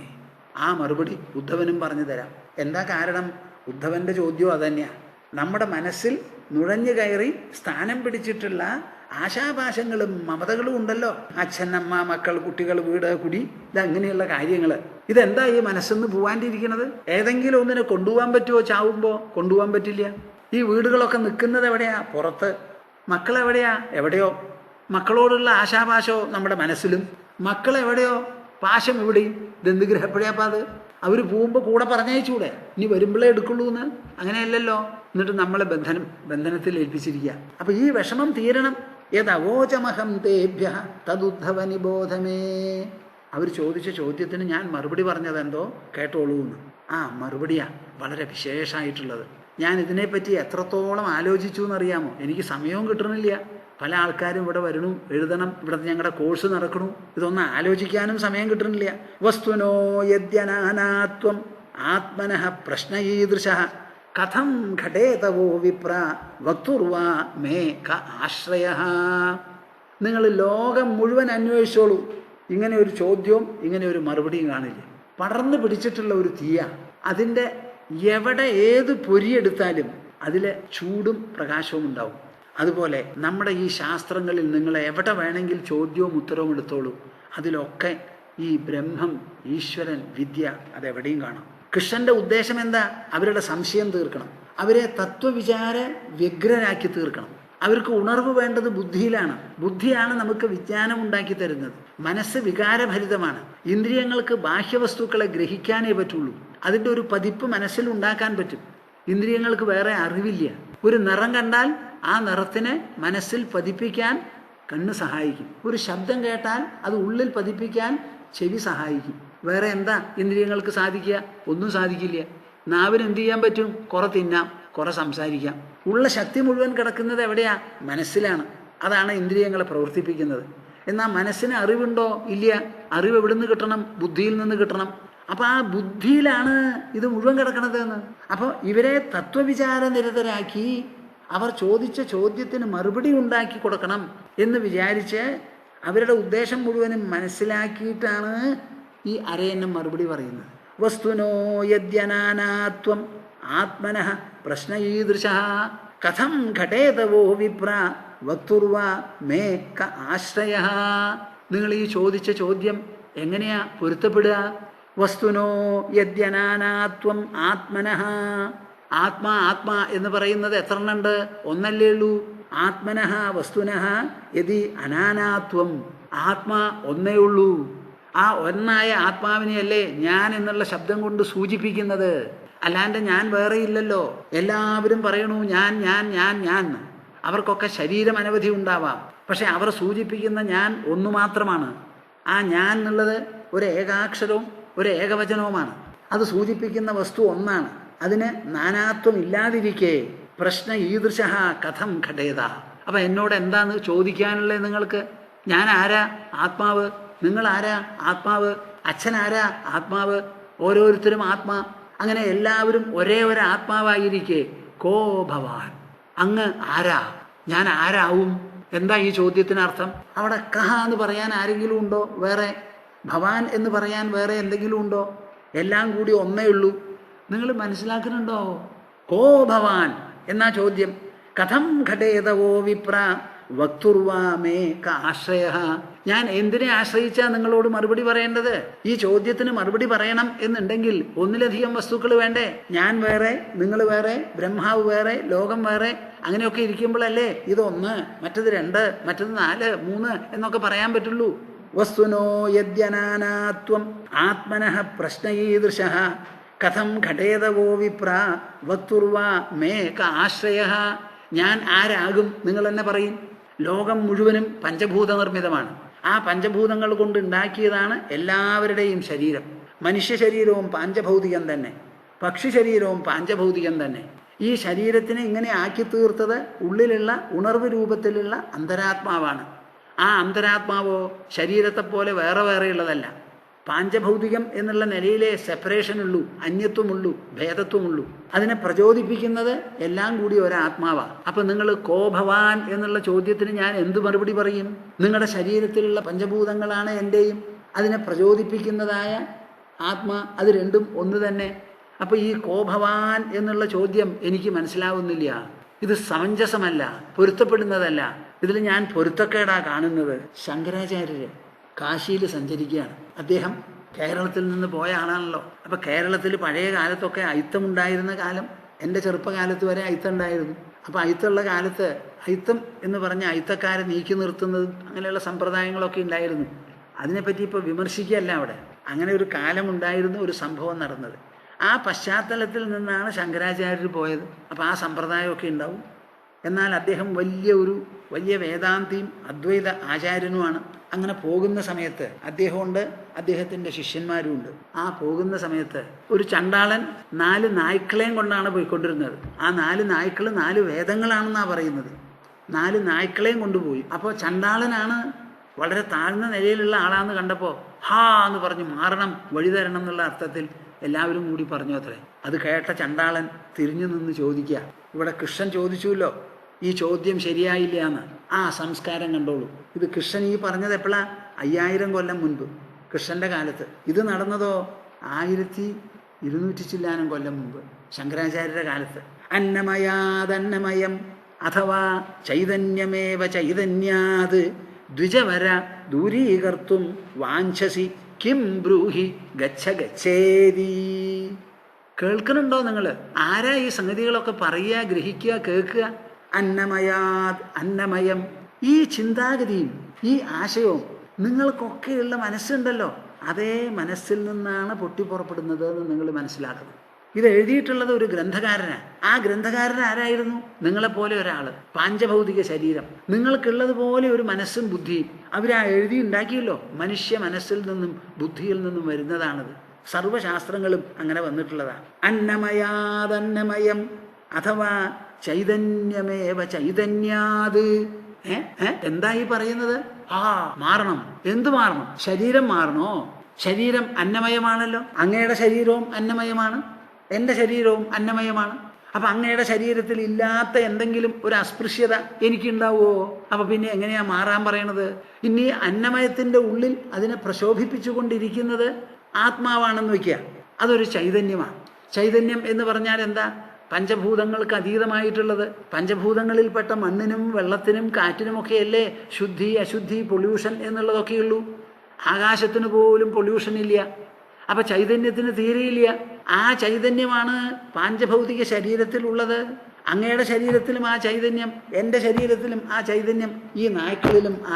ആ മറുപടി ഉദ്ധവനും പറഞ്ഞു തരാം. എന്താ കാരണം? ഉദ്ധവൻ്റെ ചോദ്യവും അതന്നെയാണ്. നമ്മുടെ മനസ്സിൽ നുഴഞ്ഞു കയറി സ്ഥാനം പിടിച്ചിട്ടുള്ള ആശാപാശങ്ങളും മമതകളും ഉണ്ടല്ലോ. അച്ഛൻ, അമ്മ, മക്കൾ, കുട്ടികൾ, വീട്, കുടി, ഇതങ്ങനെയുള്ള കാര്യങ്ങൾ. ഇതെന്താ ഈ മനസ്സെന്ന് പോവാണ്ടിരിക്കുന്നത്? ഏതെങ്കിലും ഒന്നിനെ കൊണ്ടുപോകാൻ പറ്റുമോ? ചാവുമ്പോൾ കൊണ്ടുപോകാൻ പറ്റില്ല. ഈ വീടുകളൊക്കെ നിൽക്കുന്നത് എവിടെയാ? പുറത്ത്. മക്കളെവിടെയാ? എവിടെയോ. മക്കളോടുള്ള ആശാപാശോ നമ്മുടെ മനസ്സിലും. മക്കളെവിടെയോ, പാശം എവിടെയും. ഇതെന്ത് ഗ്രഹപ്പഴയപ്പം അത്? അവർ പോകുമ്പോൾ കൂടെ പറഞ്ഞയച്ചൂടെ? ഇനി വരുമ്പോഴേ എടുക്കുള്ളൂ എന്ന്? അങ്ങനെയല്ലല്ലോ. എന്നിട്ട് നമ്മളെ ബന്ധനത്തിൽ ഏൽപ്പിച്ചിരിക്കുക. അപ്പം ഈ വിഷമം തീരണം. യദവോചമഹം തേഭ്യഃ തദുദ്ധവ നിബോധമേ. അവർ ചോദിച്ച ചോദ്യത്തിന് ഞാൻ മറുപടി പറഞ്ഞതെന്തോ കേട്ടോളൂ എന്ന്. ആ മറുപടിയാ വളരെ വിശേഷമായിട്ടുള്ളത്. ഞാൻ ഇതിനെപ്പറ്റി എത്രത്തോളം ആലോചിച്ചു എന്നറിയാമോ? എനിക്ക് സമയവും കിട്ടണില്ല. പല ആൾക്കാരും ഇവിടെ വരണു, എഴുതണം, ഇവിടെ ഞങ്ങളുടെ കോഴ്സ് നടക്കണു. ഇതൊന്നും ആലോചിക്കാനും സമയം കിട്ടണില്ല. വസ്തുനോ യദ്യനാനാത്വം ആത്മനഃ പ്രശ്നയീദൃശഃ കഥം ഘടേതവോ വിപ്ര വക്തുർവാ മേ ക ആശ്രയഃ. നിങ്ങൾ ലോകം മുഴുവൻ അന്വേഷിച്ചോളൂ, ഇങ്ങനെ ഒരു ചോദ്യവും ഇങ്ങനെ ഒരു മറുപടിയും കാണില്ല. പടർന്നു പിടിച്ചിട്ടുള്ള ഒരു തീയ. അതിൻ്റെ എവിടെ ഏത് പൊരിയെടുത്താലും അതിലെ ചൂടും പ്രകാശവും ഉണ്ടാവും. അതുപോലെ നമ്മുടെ ഈ ശാസ്ത്രങ്ങളിൽ നിങ്ങൾ എവിടെ വേണമെങ്കിൽ ചോദ്യവും ഉത്തരവും എടുത്തോളൂ, അതിലൊക്കെ ഈ ബ്രഹ്മം, ഈശ്വരൻ, വിദ്യ അതെവിടെയും കാണാം. കൃഷ്ണന്റെ ഉദ്ദേശം എന്താ? അവരുടെ സംശയം തീർക്കണം, അവരെ തത്വവിചാര വ്യഗ്രരാക്കി തീർക്കണം. അവർക്ക് ഉണർവ് വേണ്ടത് ബുദ്ധിയിലാണ്. ബുദ്ധിയാണ് നമുക്ക് വിജ്ഞാനം ഉണ്ടാക്കി തരുന്നത്. മനസ്സ് വികാരഭരിതമാണ്. ഇന്ദ്രിയങ്ങൾക്ക് ബാഹ്യവസ്തുക്കളെ ഗ്രഹിക്കാനേ പറ്റുള്ളൂ. അതിൻ്റെ ഒരു പതിപ്പ് മനസ്സിൽ ഉണ്ടാക്കാൻ പറ്റും. ഇന്ദ്രിയങ്ങൾക്ക് വേറെ അറിവില്ല. ഒരു നിറം കണ്ടാൽ ആ നിറത്തിനെ മനസ്സിൽ പതിപ്പിക്കാൻ കണ്ണ് സഹായിക്കും. ഒരു ശബ്ദം കേട്ടാൽ അത് ഉള്ളിൽ പതിപ്പിക്കാൻ ചെവി സഹായിക്കും. വേറെ എന്താ ഇന്ദ്രിയങ്ങൾക്ക് സാധിക്കുക? ഒന്നും സാധിക്കില്ല. നാവിന് എന്ത് ചെയ്യാൻ പറ്റും? കുറെ തിന്നാം, കുറെ സംസാരിക്കാം. ഉള്ള ശക്തി മുഴുവൻ കിടക്കുന്നത് എവിടെയാ? മനസ്സിലാണ്. അതാണ് ഇന്ദ്രിയങ്ങളെ പ്രവർത്തിപ്പിക്കുന്നത്. എന്നാൽ മനസ്സിന് അറിവുണ്ടോ? ഇല്ല. അറിവ് എവിടെ നിന്ന് കിട്ടണം? ബുദ്ധിയിൽ നിന്ന് കിട്ടണം. അപ്പം ആ ബുദ്ധിയിലാണ് ഇത് മുഴുവൻ കിടക്കണത് എന്ന്. അപ്പോൾ ഇവരെ തത്വവിചാര നിരതരാക്കി അവർ ചോദിച്ച ചോദ്യത്തിന് മറുപടി ഉണ്ടാക്കി കൊടുക്കണം എന്ന് വിചാരിച്ച് അവരുടെ ഉദ്ദേശം മുഴുവനും മനസ്സിലാക്കിയിട്ടാണ് ഈ അരയന്നം മറുപടി പറയുന്നത്. വസ്തുനോ യദ്യനാനാത്വം ആത്മനഃ പ്രശ്നഈദൃശഃ കഥം ഘടേതവോ വിപ്ര വക്തുർവാ മേ ക ആശ്രയഃ. നിങ്ങൾ ഈ ചോദിച്ച ചോദ്യം എങ്ങനെയാ പൊരുത്തപ്പെടുക? വസ്തുനോ യദ്യനാനാത്വം ആത്മനഃ. ആത്മാ എന്ന് പറയുന്നത് എത്ര എണ്ണുണ്ട്? ഒന്നല്ലേ ഉള്ളൂ. ആത്മനഃ വസ്തുനഃ യതി അനാനാത്വം. ആത്മാ ഒന്നേ ഉള്ളൂ. ആ ഒന്നായ ആത്മാവിനെയല്ലേ ഞാൻ എന്നുള്ള ശബ്ദം കൊണ്ട് സൂചിപ്പിക്കുന്നത്. അല്ലാണ്ട് ഞാൻ വേറെ ഇല്ലല്ലോ. എല്ലാവരും പറയണു ഞാൻ ഞാൻ ഞാൻ ഞാൻ. അവർക്കൊക്കെ ശരീരം അനവധി ഉണ്ടാവാം, പക്ഷെ അവർ സൂചിപ്പിക്കുന്ന ഞാൻ ഒന്നു മാത്രമാണ്. ആ ഞാൻ എന്നുള്ളത് ഒരു ഏകാക്ഷരവും ഒരു ഏകവചനവുമാണ്. അത് സൂചിപ്പിക്കുന്ന വസ്തു ഒന്നാണ്. അതിന് നാനാത്വം ഇല്ലാതിരിക്കെ പ്രശ്ന ഈദൃശഃ കഥം ഘടേത. അപ്പം എന്നോട് എന്താന്ന് ചോദിക്കാനുള്ളത് നിങ്ങൾക്ക്? ഞാൻ ആരാ? ആത്മാവ്. നിങ്ങൾ ആരാ? ആത്മാവ്. അച്ഛൻ ആരാ? ആത്മാവ്. ഓരോരുത്തരും ആത്മാ. അങ്ങനെ എല്ലാവരും ഒരേ ഒരു ആത്മാവായിരിക്കെ കോ ഭവാൻ, അങ്ങ് ആരാ? ഞാൻ ആരാവും? എന്താ ഈ ചോദ്യത്തിനർത്ഥം? അവിടെ കഹ എന്ന് പറയാൻ ആരെങ്കിലും ഉണ്ടോ? വേറെ ഭവാൻ എന്ന് പറയാൻ വേറെ എന്തെങ്കിലും ഉണ്ടോ? എല്ലാം കൂടി ഒന്നേ ഉള്ളൂ. നിങ്ങൾ മനസ്സിലാക്കുന്നുണ്ടോ? കോ ഭവാൻ എന്നാ ചോദ്യം. കഥം ഘടേതവോ വിപ്ര വക്തുർവാ മേ ക ആശ്രയഃ. ഞാൻ എന്തിനെ ആശ്രയിച്ചാ നിങ്ങളോട് മറുപടി പറയേണ്ടത്? ഈ ചോദ്യത്തിന് മറുപടി പറയണം എന്നുണ്ടെങ്കിൽ ഒന്നിലധികം വസ്തുക്കൾ വേണ്ടേ? ഞാൻ വേറെ, നിങ്ങൾ വേറെ, ബ്രഹ്മാവ് വേറെ, ലോകം വേറെ, അങ്ങനെയൊക്കെ ഇരിക്കുമ്പോഴല്ലേ ഇതൊന്ന്, മറ്റത് രണ്ട്, മറ്റത് 4, 3 എന്നൊക്കെ പറയാൻ പറ്റുള്ളൂ. വസ്തുനോ യദ്യനാനാത്വം ആത്മനഃ പ്രശ്നഈദൃശഃ കഥം ഘടേതവോ വിപ്ര വക്തുർവാ മേ ക ആശ്രയഃ. ഞാൻ ആരാകും? നിങ്ങൾ തന്നെ പറയും. ലോകം മുഴുവനും പഞ്ചഭൂത നിർമ്മിതമാണ്. ആ പഞ്ചഭൂതങ്ങൾ കൊണ്ട് ഉണ്ടാക്കിയതാണ് എല്ലാവരുടെയും ശരീരം. മനുഷ്യ ശരീരവും പാഞ്ചഭൗതികം തന്നെ, പക്ഷി ശരീരവും പാഞ്ചഭൗതികം തന്നെ. ഈ ശരീരത്തിനെ ഇങ്ങനെ ആക്കി തീർത്തത് ഉള്ളിലുള്ള ഉണർവ് രൂപത്തിലുള്ള അന്തരാത്മാവാണ്. ആ അന്തരാത്മാവോ ശരീരത്തെ പോലെ വേറെ വേറെയുള്ളതല്ല. പാഞ്ചഭൗതികം എന്നുള്ള നിലയിലെ സെപ്പറേഷനുള്ളൂ, അന്യത്വമുള്ളൂ, ഭേദത്വമുള്ളൂ. അതിനെ പ്രചോദിപ്പിക്കുന്നത് എല്ലാം കൂടി ഒരാത്മാവാണ്. അപ്പം നിങ്ങൾ കോ ഭവാൻ എന്നുള്ള ചോദ്യത്തിന് ഞാൻ എന്ത് മറുപടി പറയും? നിങ്ങളുടെ ശരീരത്തിലുള്ള പഞ്ചഭൂതങ്ങളാണ് എൻ്റെയും. അതിനെ പ്രചോദിപ്പിക്കുന്നതായ ആത്മാ, അത് രണ്ടും ഒന്ന് തന്നെ. അപ്പം ഈ കോ ഭവാൻ എന്നുള്ള ചോദ്യം എനിക്ക് മനസ്സിലാവുന്നില്ല. ഇത് സമഞ്ജസമല്ല, പൊരുത്തപ്പെടുന്നതല്ല. ഇതിൽ ഞാൻ പൊരുത്തക്കേടാ കാണുന്നത്. ശങ്കരാചാര്യര് കാശിയിൽ സഞ്ചരിക്കുകയാണ്. അദ്ദേഹം കേരളത്തിൽ നിന്ന് പോയ ആളാണല്ലോ. അപ്പം കേരളത്തിൽ പഴയ കാലത്തൊക്കെ അയിത്തമുണ്ടായിരുന്ന കാലം, എൻ്റെ ചെറുപ്പകാലത്ത് വരെ അയിത്തം ഉണ്ടായിരുന്നു. അപ്പം അയിത്തമുള്ള കാലത്ത് അയിത്തം എന്ന് പറഞ്ഞ അയിത്തക്കാരെ നീക്കി നിർത്തുന്നത് അങ്ങനെയുള്ള സമ്പ്രദായങ്ങളൊക്കെ ഉണ്ടായിരുന്നു. അതിനെപ്പറ്റി ഇപ്പോൾ വിമർശിക്കുകയല്ല അവിടെ. അങ്ങനെ ഒരു കാലമുണ്ടായിരുന്നു, ഒരു സംഭവം നടന്നത്. ആ പശ്ചാത്തലത്തിൽ നിന്നാണ് ശങ്കരാചാര്യർ പോയത്. അപ്പോൾ ആ സമ്പ്രദായമൊക്കെ ഉണ്ടാവും. എന്നാൽ അദ്ദേഹം വലിയ വേദാന്തിയും അദ്വൈത ആചാര്യനുമാണ്. അങ്ങനെ പോകുന്ന സമയത്ത് അദ്ദേഹമുണ്ട്, അദ്ദേഹത്തിൻ്റെ ശിഷ്യന്മാരുമുണ്ട്. ആ പോകുന്ന സമയത്ത് ഒരു ചണ്ടാളൻ 4 നായ്ക്കളെയും കൊണ്ടാണ് പോയിക്കൊണ്ടിരുന്നത്. ആ 4 നായ്ക്കൾ 4 വേദങ്ങളാണെന്നാണ് പറയുന്നത്. 4 നായ്ക്കളെയും കൊണ്ടുപോയി. അപ്പോൾ ചണ്ടാളനാണ്, വളരെ താഴ്ന്ന നിലയിലുള്ള ആളാന്ന് കണ്ടപ്പോൾ ഹാ എന്ന് പറഞ്ഞു മാറണം, വഴി തരണം എന്നുള്ള അർത്ഥത്തിൽ എല്ലാവരും കൂടി പറഞ്ഞു അത്രേ. അത് കേട്ട ചണ്ടാളൻ തിരിഞ്ഞു നിന്ന് ചോദിക്കുക, ഇവിടെ കൃഷ്ണൻ ചോദിച്ചുല്ലോ, ഈ ചോദ്യം ശരിയായില്ല എന്ന്. ആ സംസ്കാരം കണ്ടോളൂ. ഇത് കൃഷ്ണൻ ഈ പറഞ്ഞത് എപ്പോഴാ? 5000 കൊല്ലം മുൻപ്, കൃഷ്ണൻ്റെ കാലത്ത്. ഇത് നടന്നതോ 1200 ചില്ലാനം കൊല്ലം മുമ്പ്, ശങ്കരാചാര്യരുടെ കാലത്ത്. അന്നമയാദന്നമയം അഥവാ ചൈതന്യമേവ ചൈതന്യാത് ദ്വിജവര ദൂരീകർത്തും വാഞ്ചസി കിം ബ്രൂഹി ഗച്ഛ ഗച്ഛേതി. കേൾക്കുന്നുണ്ടോ നിങ്ങൾ? ആരാ ഈ സംഗതികളൊക്കെ പറയുക, ഗ്രഹിക്കുക, കേൾക്കുക? അന്നമയാത് അന്നമയം. ഈ ചിന്താഗതിയും ഈ ആശയവും നിങ്ങൾക്കൊക്കെയുള്ള മനസ്സുണ്ടല്ലോ, അതേ മനസ്സിൽ നിന്നാണ് പൊട്ടിപ്പുറപ്പെടുന്നത് എന്ന് നിങ്ങൾ മനസ്സിലാക്കണം. ഇത് എഴുതിയിട്ടുള്ളത് ഒരു ഗ്രന്ഥകാരനാണ്. ആ ഗ്രന്ഥകാരൻ ആരായിരുന്നു? നിങ്ങളെപ്പോലെ ഒരാൾ, പാഞ്ചഭൗതിക ശരീരം. നിങ്ങൾക്കുള്ളതുപോലെ ഒരു മനസ്സും ബുദ്ധിയും അവരാ എഴുതി ഉണ്ടാക്കിയല്ലോ. മനുഷ്യ മനസ്സിൽ നിന്നും ബുദ്ധിയിൽ നിന്നും വരുന്നതാണത്. സർവശാസ്ത്രങ്ങളും അങ്ങനെ വന്നിട്ടുള്ളതാണ്. അന്നമയാദന്നമയം അഥവാ ചൈതന്യമേവ ചൈതന്യാത്. എന്താ ഈ പറയുന്നത്? മാറണം. എന്ത് മാറണം? ശരീരം മാറണോ? ശരീരം അന്നമയമാണല്ലോ. അങ്ങയുടെ ശരീരവും അന്നമയമാണ്, എൻ്റെ ശരീരവും അന്നമയമാണ്. അപ്പൊ അങ്ങയുടെ ശരീരത്തിൽ ഇല്ലാത്ത എന്തെങ്കിലും ഒരു അസ്പൃശ്യത എനിക്കുണ്ടാവുമോ? അപ്പൊ പിന്നെ എങ്ങനെയാ മാറാൻ പറയണത്? ഇനി അന്നമയത്തിന്റെ ഉള്ളിൽ അതിനെ പ്രശോഭിപ്പിച്ചുകൊണ്ടിരിക്കുന്നത് ആത്മാവാണെന്ന് വയ്ക്കുക. അതൊരു ചൈതന്യമാണ്. ചൈതന്യം എന്ന് പറഞ്ഞാൽ എന്താ? പഞ്ചഭൂതങ്ങൾക്ക് അതീതമായിട്ടുള്ളത്. പഞ്ചഭൂതങ്ങളിൽപ്പെട്ട മണ്ണിനും വെള്ളത്തിനും കാറ്റിനുമൊക്കെയല്ലേ ശുദ്ധി അശുദ്ധി പൊല്യൂഷൻ എന്നുള്ളതൊക്കെയുള്ളൂ. ആകാശത്തിന് പോലും പൊല്യൂഷൻ ഇല്ല. അപ്പൊ ചൈതന്യത്തിന് തീരെയില്ല. ആ ചൈതന്യമാണ് പാഞ്ചഭൗതിക ശരീരത്തിലുള്ളത്. അങ്ങയുടെ ശരീരത്തിലും ആ ചൈതന്യം, എൻ്റെ ശരീരത്തിലും ആ ചൈതന്യം, ഈ നായ്ക്കളിലും ആ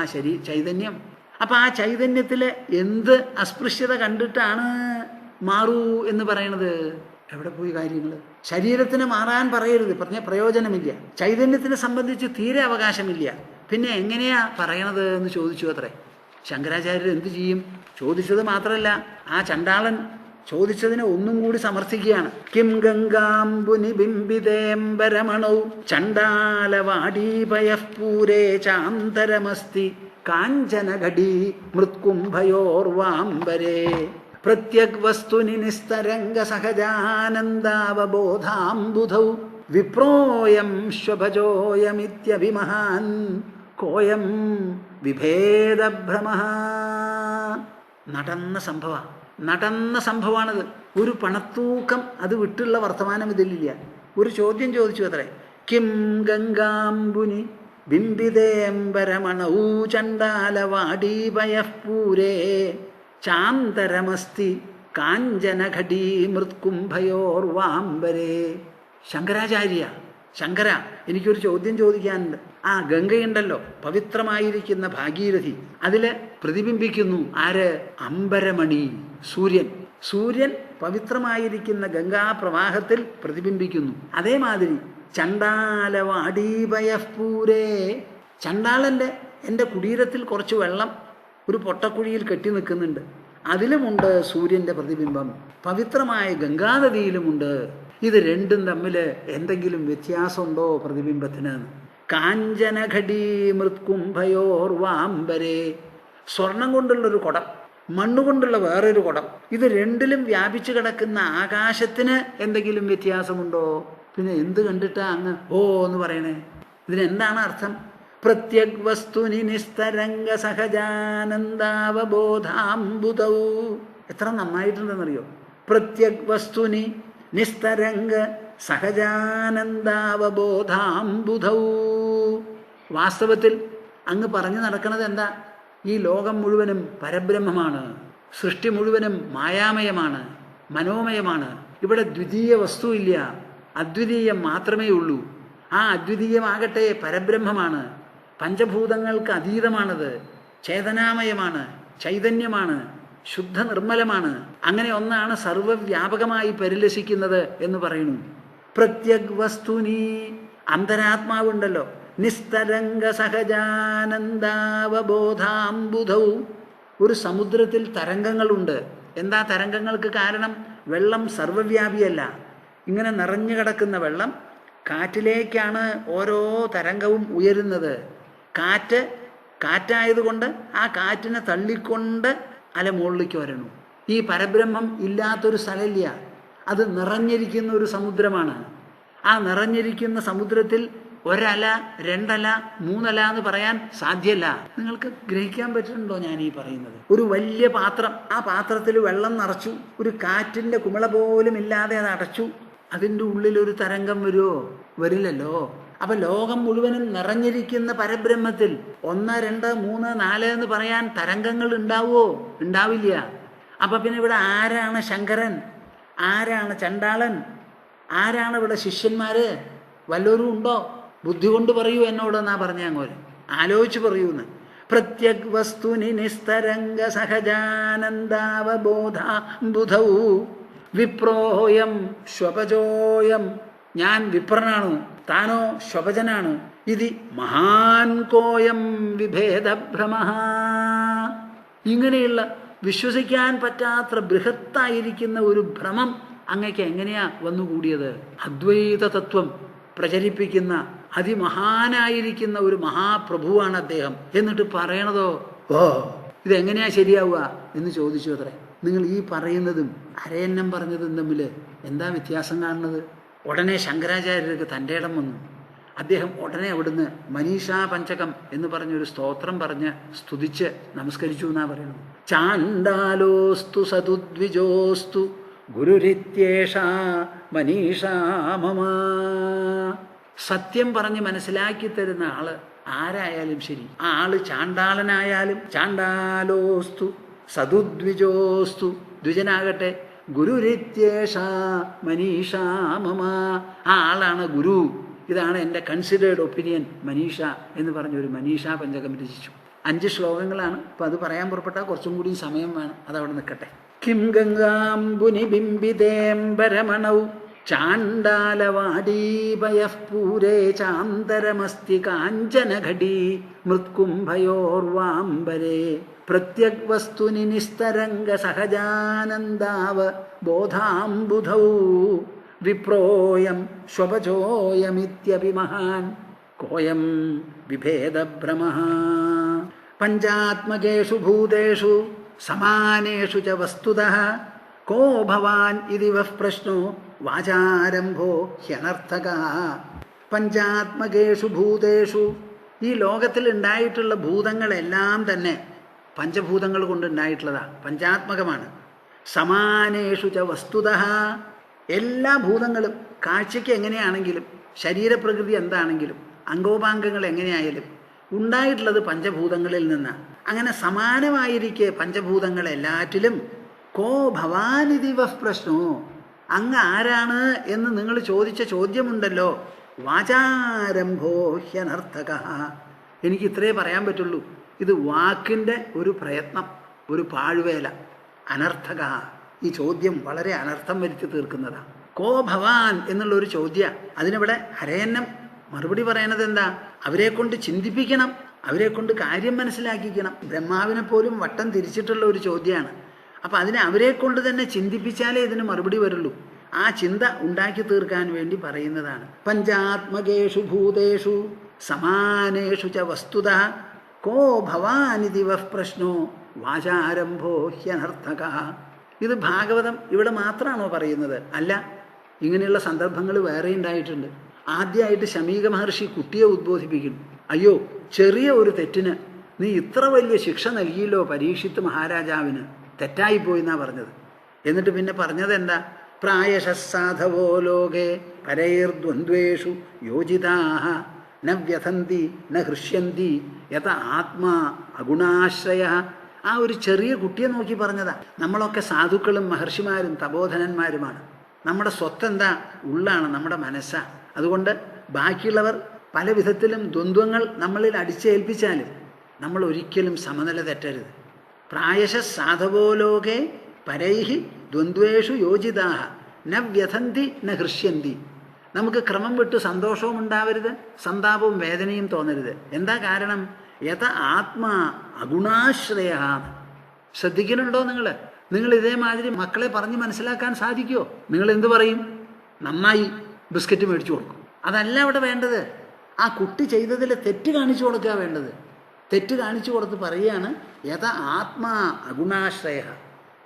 ചൈതന്യം. അപ്പൊ ആ ചൈതന്യത്തിലെ എന്ത് അസ്പൃശ്യത കണ്ടിട്ടാണ് മാറൂ എന്ന് പറയണത്? എവിടെ പോയി കാര്യങ്ങൾ? ശരീരത്തിന് മാറാൻ പറയരുത്, പറഞ്ഞ പ്രയോജനമില്ല. ചൈതന്യത്തിനെ സംബന്ധിച്ച് തീരെ അവകാശമില്ല. പിന്നെ എങ്ങനെയാ പറയണത് എന്ന് ചോദിച്ചു അത്രേ. ശങ്കരാചാര്യർ എന്ത് ചെയ്യും? ചോദിച്ചത് മാത്രമല്ല, ആ ചണ്ടാളൻ ചോദിച്ചതിനെ ഒന്നും കൂടി സമർത്ഥിക്കുകയാണ്. കിം ഗംഗാംബുനി ബിംബിതേംബരമണൗ ചണ്ടാലവാടീപയഃപൂരേ ചാന്തരമസ്തി കാഞ്ചനഘടീ മൃത്കുംഭയോർവാംബരേ പ്രത്യഗ് വസ്തുനി നിസ്തരംഗ സഹജാനന്ദാവബോധാംബുധൗ വിപ്രോയം ശ്വഭജോയമിത്യഭിമഹാൻ കോയം വിഭേദഭ്രമഃ. നടന്ന സംഭവമാണത്. ഒരു പണത്തൂക്കം അത് വിട്ടുള്ള വർത്തമാനം ഇതിലില്ല. ഒരു ചോദ്യം ചോദിച്ചു അത്രേ. കിം ഗംഗാംബുനി ബിംബിതേംബരമണൗ ചണ്ടാലവാടീപയഃപൂരേ ചാന്തരമസ്തി കാഞ്ചനഘടീ മൃത്കുംഭയോർവാംബരേ. ശങ്കര, എനിക്കൊരു ചോദ്യം ചോദിക്കാനുണ്ട്. ആ ഗംഗയുണ്ടല്ലോ, പവിത്രമായിരിക്കുന്ന ഭാഗീരഥി, അതില് പ്രതിബിംബിക്കുന്നു ആര്? അംബരമണി, സൂര്യൻ പവിത്രമായിരിക്കുന്ന ഗംഗാപ്രവാഹത്തിൽ പ്രതിബിംബിക്കുന്നു. അതേമാതിരി ചണ്ടാലവാടീപയഃപൂരേ, ചണ്ടാളന്റെ എൻ്റെ കുടീരത്തിൽ കുറച്ച് വെള്ളം ഒരു പൊട്ടക്കുഴിയിൽ കെട്ടി നിൽക്കുന്നുണ്ട്. അതിലുമുണ്ട് സൂര്യന്റെ പ്രതിബിംബം. പവിത്രമായ ഗംഗാനദിയിലുമുണ്ട്. ഇത് രണ്ടും തമ്മിൽ എന്തെങ്കിലും വ്യത്യാസമുണ്ടോ പ്രതിബിംബത്തിന്? കാഞ്ചനഘടീ മൃത്കുംഭയോർവാംബരേ. സ്വർണം കൊണ്ടുള്ളൊരു കുടം, മണ്ണുകൊണ്ടുള്ള വേറൊരു കുടം, ഇത് രണ്ടിലും വ്യാപിച്ചു കിടക്കുന്ന ആകാശത്തിന് എന്തെങ്കിലും വ്യത്യാസമുണ്ടോ? പിന്നെ എന്ത് കണ്ടിട്ടാ അങ്ങ് ഓ എന്ന് പറയണേ? ഇതിനെന്താണ് അർത്ഥം? പ്രത്യഗ് വസ്തുനി നിസ്തരംഗ സഹജാനന്ദാവബോധാംബുധൗ. എത്ര നന്നായിട്ടുണ്ടെന്നറിയോ? പ്രത്യഗ് വസ്തുനി നിസ്തരംഗ സഹജാനന്ദാവബോധാംബുധൗ. വാസ്തവത്തിൽ അങ്ങ് പറഞ്ഞു നടക്കുന്നത് എന്താ? ഈ ലോകം മുഴുവനും പരബ്രഹ്മമാണ്, സൃഷ്ടി മുഴുവനും മായാമയമാണ്, മനോമയമാണ്. ഇവിടെ ദ്വിതീയ വസ്തുവില്ല, അദ്വിതീയം മാത്രമേ ഉള്ളൂ. ആ അദ്വിതീയമാകട്ടെ പരബ്രഹ്മമാണ്, പഞ്ചഭൂതങ്ങൾക്ക് അതീതമാണത്, ചേതനാമയമാണ്, ചൈതന്യമാണ്, ശുദ്ധ നിർമ്മലമാണ്. അങ്ങനെ ഒന്നാണ് സർവവ്യാപകമായി പരിലസിക്കുന്നത് എന്ന് പറയുന്നു. പ്രത്യഗ് വസ്തുനി, അന്തരാത്മാവുണ്ടല്ലോ, നിസ്തരംഗ സഹജാനന്ദാവബോധാംബുധൗ. ഒരു സമുദ്രത്തിൽ തരംഗങ്ങളുണ്ട്. എന്താ തരംഗങ്ങൾക്ക് കാരണം? വെള്ളം സർവവ്യാപിയല്ല. ഇങ്ങനെ നിറഞ്ഞു കിടക്കുന്ന വെള്ളം കാറ്റിലേക്കാണ് ഓരോ തരംഗവും ഉയരുന്നത്. കാറ്റായതുകൊണ്ട് ആ കാറ്റിനെ തള്ളിക്കൊണ്ട് അല മുകളിലേക്ക് വരണു. ഈ പരബ്രഹ്മം ഇല്ലാത്തൊരു സ്ഥലമില്ല. അത് നിറഞ്ഞിരിക്കുന്ന ഒരു സമുദ്രമാണ്. ആ നിറഞ്ഞിരിക്കുന്ന സമുദ്രത്തിൽ ഒരല, രണ്ടല, മൂന്നല എന്ന് പറയാൻ സാധ്യമല്ല. നിങ്ങൾക്ക് ഗ്രഹിക്കാൻ പറ്റുന്നുണ്ടോ ഞാൻ ഈ പറയുന്നത്? ഒരു വലിയ പാത്രം, ആ പാത്രത്തിൽ വെള്ളം നിറച്ചു, ഒരു കാറ്റിൻ്റെ കുമിള പോലും ഇല്ലാതെ അത് അടച്ചു. അതിൻ്റെ ഉള്ളിലൊരു തരംഗം വരുമോ? വരില്ലല്ലോ. അപ്പൊ ലോകം മുഴുവനും നിറഞ്ഞിരിക്കുന്ന പരബ്രഹ്മത്തിൽ 1, 2, 3, 4 എന്ന് പറയാൻ തരംഗങ്ങൾ ഉണ്ടാവുമോ? ഉണ്ടാവില്ല. അപ്പൊ പിന്നെ ഇവിടെ ആരാണ് ശങ്കരൻ, ആരാണ് ചണ്ടാളൻ, ആരാണ് ഇവിടെ ശിഷ്യന്മാര്? വല്ലവരും ഉണ്ടോ? ബുദ്ധി കൊണ്ട് പറയൂ എന്നോടെന്നാ പറഞ്ഞ അങ്ങോട്ട്, ആലോചിച്ച് പറയൂന്ന്. പ്രത്യഗ് വസ്തുനി നിസ്തരംഗ സഹജാനന്ദാവബോധ ബുധൗ വിപ്രോയം ശ്വപജോയം. ഞാൻ വിപ്രനാണ്, താനോ ശ്വപജനാണ്. ഇതി മഹാൻ കോയം വിഭേദഭ്രമ. ഇങ്ങനെയുള്ള വിശ്വസിക്കാൻ പറ്റാത്ത ബൃഹത്തായിരിക്കുന്ന ഒരു ഭ്രമം അങ്ങക്ക് എങ്ങനെയാ വന്നുകൂടിയത്? അദ്വൈത തത്വം പ്രചരിപ്പിക്കുന്ന അതിമഹാനായിരിക്കുന്ന ഒരു മഹാപ്രഭുവാണ് അദ്ദേഹം. എന്നിട്ട് പറയണതോ, ഓ ഇതെങ്ങനെയാ ശരിയാവുക എന്ന് ചോദിച്ചു അത്രേ. നിങ്ങൾ ഈ പറയുന്നതും അരയന്നം പറഞ്ഞതും തമ്മിൽ എന്താ വ്യത്യാസം കാണുന്നത്? ഉടനെ ശങ്കരാചാര്യർക്ക് തൻ്റെ ഇടം വന്നു. അദ്ദേഹം ഉടനെ അവിടുന്ന് മനീഷാ പഞ്ചകം എന്ന് പറഞ്ഞൊരു സ്തോത്രം പറഞ്ഞ് സ്തുതിച്ച് നമസ്കരിച്ചു എന്നാ പറയുന്നത്. ചാണ്ടാലോസ്തു സതുദ്വിജോസ്തു ഗുരുരിത്യേഷ മനീഷാ മമ. സത്യം പറഞ്ഞ് മനസ്സിലാക്കി തരുന്ന ആള് ആരായാലും ശരി, ആ ആള് ചാണ്ടാളനായാലും ചാണ്ടാലോസ്തു സതുദ്വിജോസ്തു, ദ്വിജനാകട്ടെ, ഗുരുരിത്യേഷ മനീഷാ മമ, ആ ആളാണ് ഗുരു. ഇതാണ് എൻ്റെ കൺസിഡേർഡ് ഒപ്പീനിയൻ മനീഷ എന്ന് പറഞ്ഞൊരു മനീഷാ പഞ്ചകം രചിച്ചു. 5 ശ്ലോകങ്ങളാണ്. അപ്പം അത് പറയാൻ പുറപ്പെട്ടാൽ കുറച്ചും കൂടി സമയം വേണം, അതവിടെ നിൽക്കട്ടെ. കിം ഗംഗാംബുനി ബിംബിതേംബരമണൗ ചാണ്ടാലവാടീപയഃ പൂരേ ചാന്തരമസ്തി കാഞ്ചനഘടീ മൃത്കുംഭയോർവാംബരേ പ്രത്യഗ് വസ്തുനി നിസ്തരംഗ സഹജാനന്ദാവ ബോധാംബുധൗ വിപ്രോയം ശ്വപചോയമിത്യപി മഹാൻ കോയം വിഭേദഭ്രമഃ. പഞ്ചാത്മകേഷു ഭൂതേഷു സമാനേഷു ച വസ്തുതഃ കോ ഭവാൻ ഇതി വഃ പ്രശ്നോ വാചാരംഭോ ഹ്യനർത്ഥകഃ. പഞ്ചാത്മകേഷു ഭൂതേഷു, ഈ ലോകത്തിൽ ഉണ്ടായിട്ടുള്ള ഭൂതങ്ങളെല്ലാം തന്നെ പഞ്ചഭൂതങ്ങൾ കൊണ്ടുണ്ടായിട്ടുള്ളതാണ്, പഞ്ചാത്മകമാണ്. സമാനേഷു ച വസ്തുതഃ, എല്ലാ ഭൂതങ്ങളും കാഴ്ചയ്ക്ക് എങ്ങനെയാണെങ്കിലും ശരീരപ്രകൃതി എന്താണെങ്കിലും അംഗോപാംഗങ്ങൾ എങ്ങനെയായാലും ഉണ്ടായിട്ടുള്ളത് പഞ്ചഭൂതങ്ങളിൽ നിന്നാണ്. അങ്ങനെ സമാനമായിരിക്കെ പഞ്ചഭൂതങ്ങൾ എല്ലാറ്റിലും കോ ഭവാനിതി വഃ പ്രശ്നോ, അങ്ങ് ആരാണ് എന്ന് നിങ്ങൾ ചോദിച്ച ചോദ്യമുണ്ടല്ലോ, വാചാരംഭോ ഹ്യനർത്ഥകഃ. എനിക്ക് ഇത്രേ പറയാൻ പറ്റുള്ളൂ, ഇത് വാക്കിൻ്റെ ഒരു പ്രയത്നം, ഒരു പാഴ്വേല, അനർത്ഥക. ഈ ചോദ്യം വളരെ അനർത്ഥം വരുത്തി തീർക്കുന്നതാണ്. കോ ഭവാൻ എന്നുള്ളൊരു ചോദ്യം, അതിനിവിടെ ഹരയന്നം മറുപടി പറയണത് എന്താ? അവരെ കൊണ്ട് ചിന്തിപ്പിക്കണം, അവരെ കൊണ്ട് കാര്യം മനസ്സിലാക്കിക്കണം. ബ്രഹ്മാവിനെ പോലും വട്ടം തിരിച്ചിട്ടുള്ള ഒരു ചോദ്യമാണ്. അപ്പം അതിനെ അവരെ കൊണ്ട് തന്നെ ചിന്തിപ്പിച്ചാലേ ഇതിന് മറുപടി വരുള്ളൂ. ആ ചിന്ത ഉണ്ടാക്കി തീർക്കാൻ വേണ്ടി പറയുന്നതാണ്. പഞ്ചാത്മകേഷു ഭൂതേഷു സമാനേഷു ച വസ്തുതഃ കോ ഭവാനിതി വഃ പ്രശ്നോ വാചാരംഭോ ഹ്യനർത്ഥകഃ. ഇത് ഭാഗവതം ഇവിടെ മാത്രമാണോ പറയുന്നത്? അല്ല, ഇങ്ങനെയുള്ള സന്ദർഭങ്ങൾ വേറെ ഉണ്ടായിട്ടുണ്ട്. ആദ്യമായിട്ട് ശമീക മഹർഷി കുട്ടിയെ ഉദ്ബോധിപ്പിക്കുന്നു. അയ്യോ, ചെറിയ ഒരു തെറ്റിന് നീ ഇത്ര വലിയ ശിക്ഷ നൽകിയല്ലോ പരീക്ഷിത്ത് മഹാരാജാവിന്, തെറ്റായിപ്പോയി എന്നാ പറഞ്ഞത്. എന്നിട്ട് പിന്നെ പറഞ്ഞത് എന്താ? പ്രായശസാധവോ ലോകേ പരൈർദ്വന്ദ്വേഷു യോജിതാഃ ന വ്യഥന്തി ന ഹൃഷ്യന്തി യഥ ആത്മാ അഗുണാശ്രയഃ. ആ ഒരു ചെറിയ കുട്ടിയെ നോക്കി പറഞ്ഞതാ. നമ്മളൊക്കെ സാധുക്കളും മഹർഷിമാരും തപോധനന്മാരുമാണ്. നമ്മുടെ സ്വത്തെന്താ? ഉള്ളാണ്, നമ്മുടെ മനസ്സാണ്. അതുകൊണ്ട് ബാക്കിയുള്ളവർ പല വിധത്തിലും ദ്വന്ദ്വങ്ങൾ നമ്മളിൽ അടിച്ചേൽപ്പിച്ചാലും നമ്മൾ ഒരിക്കലും സമനില തെറ്റരുത്. പ്രായശസാധവോ ലോകേ പരൈഹി ദ്വന്ദ്വേഷു യോജിതാഃ ന വ്യഥന്തി ന ഹൃഷ്യന്തി. നമുക്ക് ക്രമം വിട്ട് സന്തോഷവും ഉണ്ടാവരുത്, സന്താപവും വേദനയും തോന്നരുത്. എന്താ കാരണം? യഥ ആത്മാ അഗുണാശ്രയ. ശ്രദ്ധിക്കുന്നുണ്ടോ നിങ്ങൾ? നിങ്ങൾ ഇതേമാതിരി മക്കളെ പറഞ്ഞ് മനസ്സിലാക്കാൻ സാധിക്കുമോ? നിങ്ങൾ എന്ത് പറയും? നന്നായി, ബിസ്ക്കറ്റ് മേടിച്ചു കൊടുക്കും. അതല്ല അവിടെ വേണ്ടത്. ആ കുട്ടി ചെയ്തതിൽ തെറ്റ് കാണിച്ചു കൊടുക്കുക വേണ്ടത്. തെറ്റ് കാണിച്ചു കൊടുത്ത് പറയുകയാണ് യഥ ആത്മാ അഗുണാശ്രയ.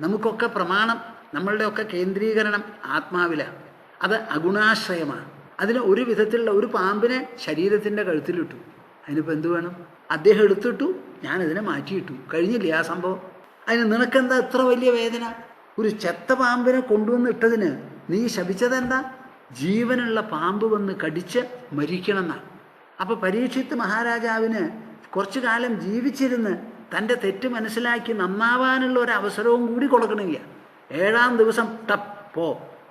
നമുക്കൊക്കെ പ്രമാണം, നമ്മളുടെയൊക്കെ കേന്ദ്രീകരണം ആത്മാവിലാണ്. അത് അഗുണാശ്രയമാണ്. അതിന് ഒരു വിധത്തിലുള്ള ഒരു പാമ്പിനെ ശരീരത്തിൻ്റെ കഴുത്തിലിട്ടു. അതിനിപ്പോൾ എന്ത് വേണം? അദ്ദേഹം എടുത്തിട്ടു, ഞാനതിനെ മാറ്റിയിട്ടു, കഴിഞ്ഞില്ലേ ആ സംഭവം? അതിന് നിനക്കെന്താ ഇത്ര വലിയ വേദന? ഒരു ചെത്ത പാമ്പിനെ കൊണ്ടുവന്ന് ഇട്ടതിന് നീ ശപിച്ചതെന്താ? ജീവനുള്ള പാമ്പ് വന്ന് കടിച്ച് മരിക്കണമെന്നാണ്. അപ്പോൾ പരീക്ഷിത്ത് മഹാരാജാവിന് കുറച്ചു കാലം ജീവിച്ചിരുന്ന് തൻ്റെ തെറ്റ് മനസ്സിലാക്കി നന്നാവാനുള്ള ഒരു അവസരവും കൂടി കൊടുക്കണില്ല. 7-ാം ദിവസം ടപ്പ് പോ.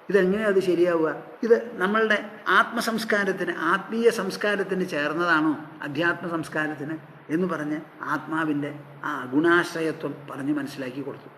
ഇതെങ്ങനെയാണ് അത് ശരിയാവുക? ഇത് നമ്മളുടെ ആത്മസംസ്കാരത്തിന്, ആത്മീയ സംസ്കാരത്തിന് ചേർന്നതാണോ? അധ്യാത്മ സംസ്കാരത്തിന് എന്ന് പറഞ്ഞ് ആത്മാവിൻ്റെ ആ ഗുണാശ്രയത്വം പറഞ്ഞ് മനസ്സിലാക്കി കൊടുത്തു.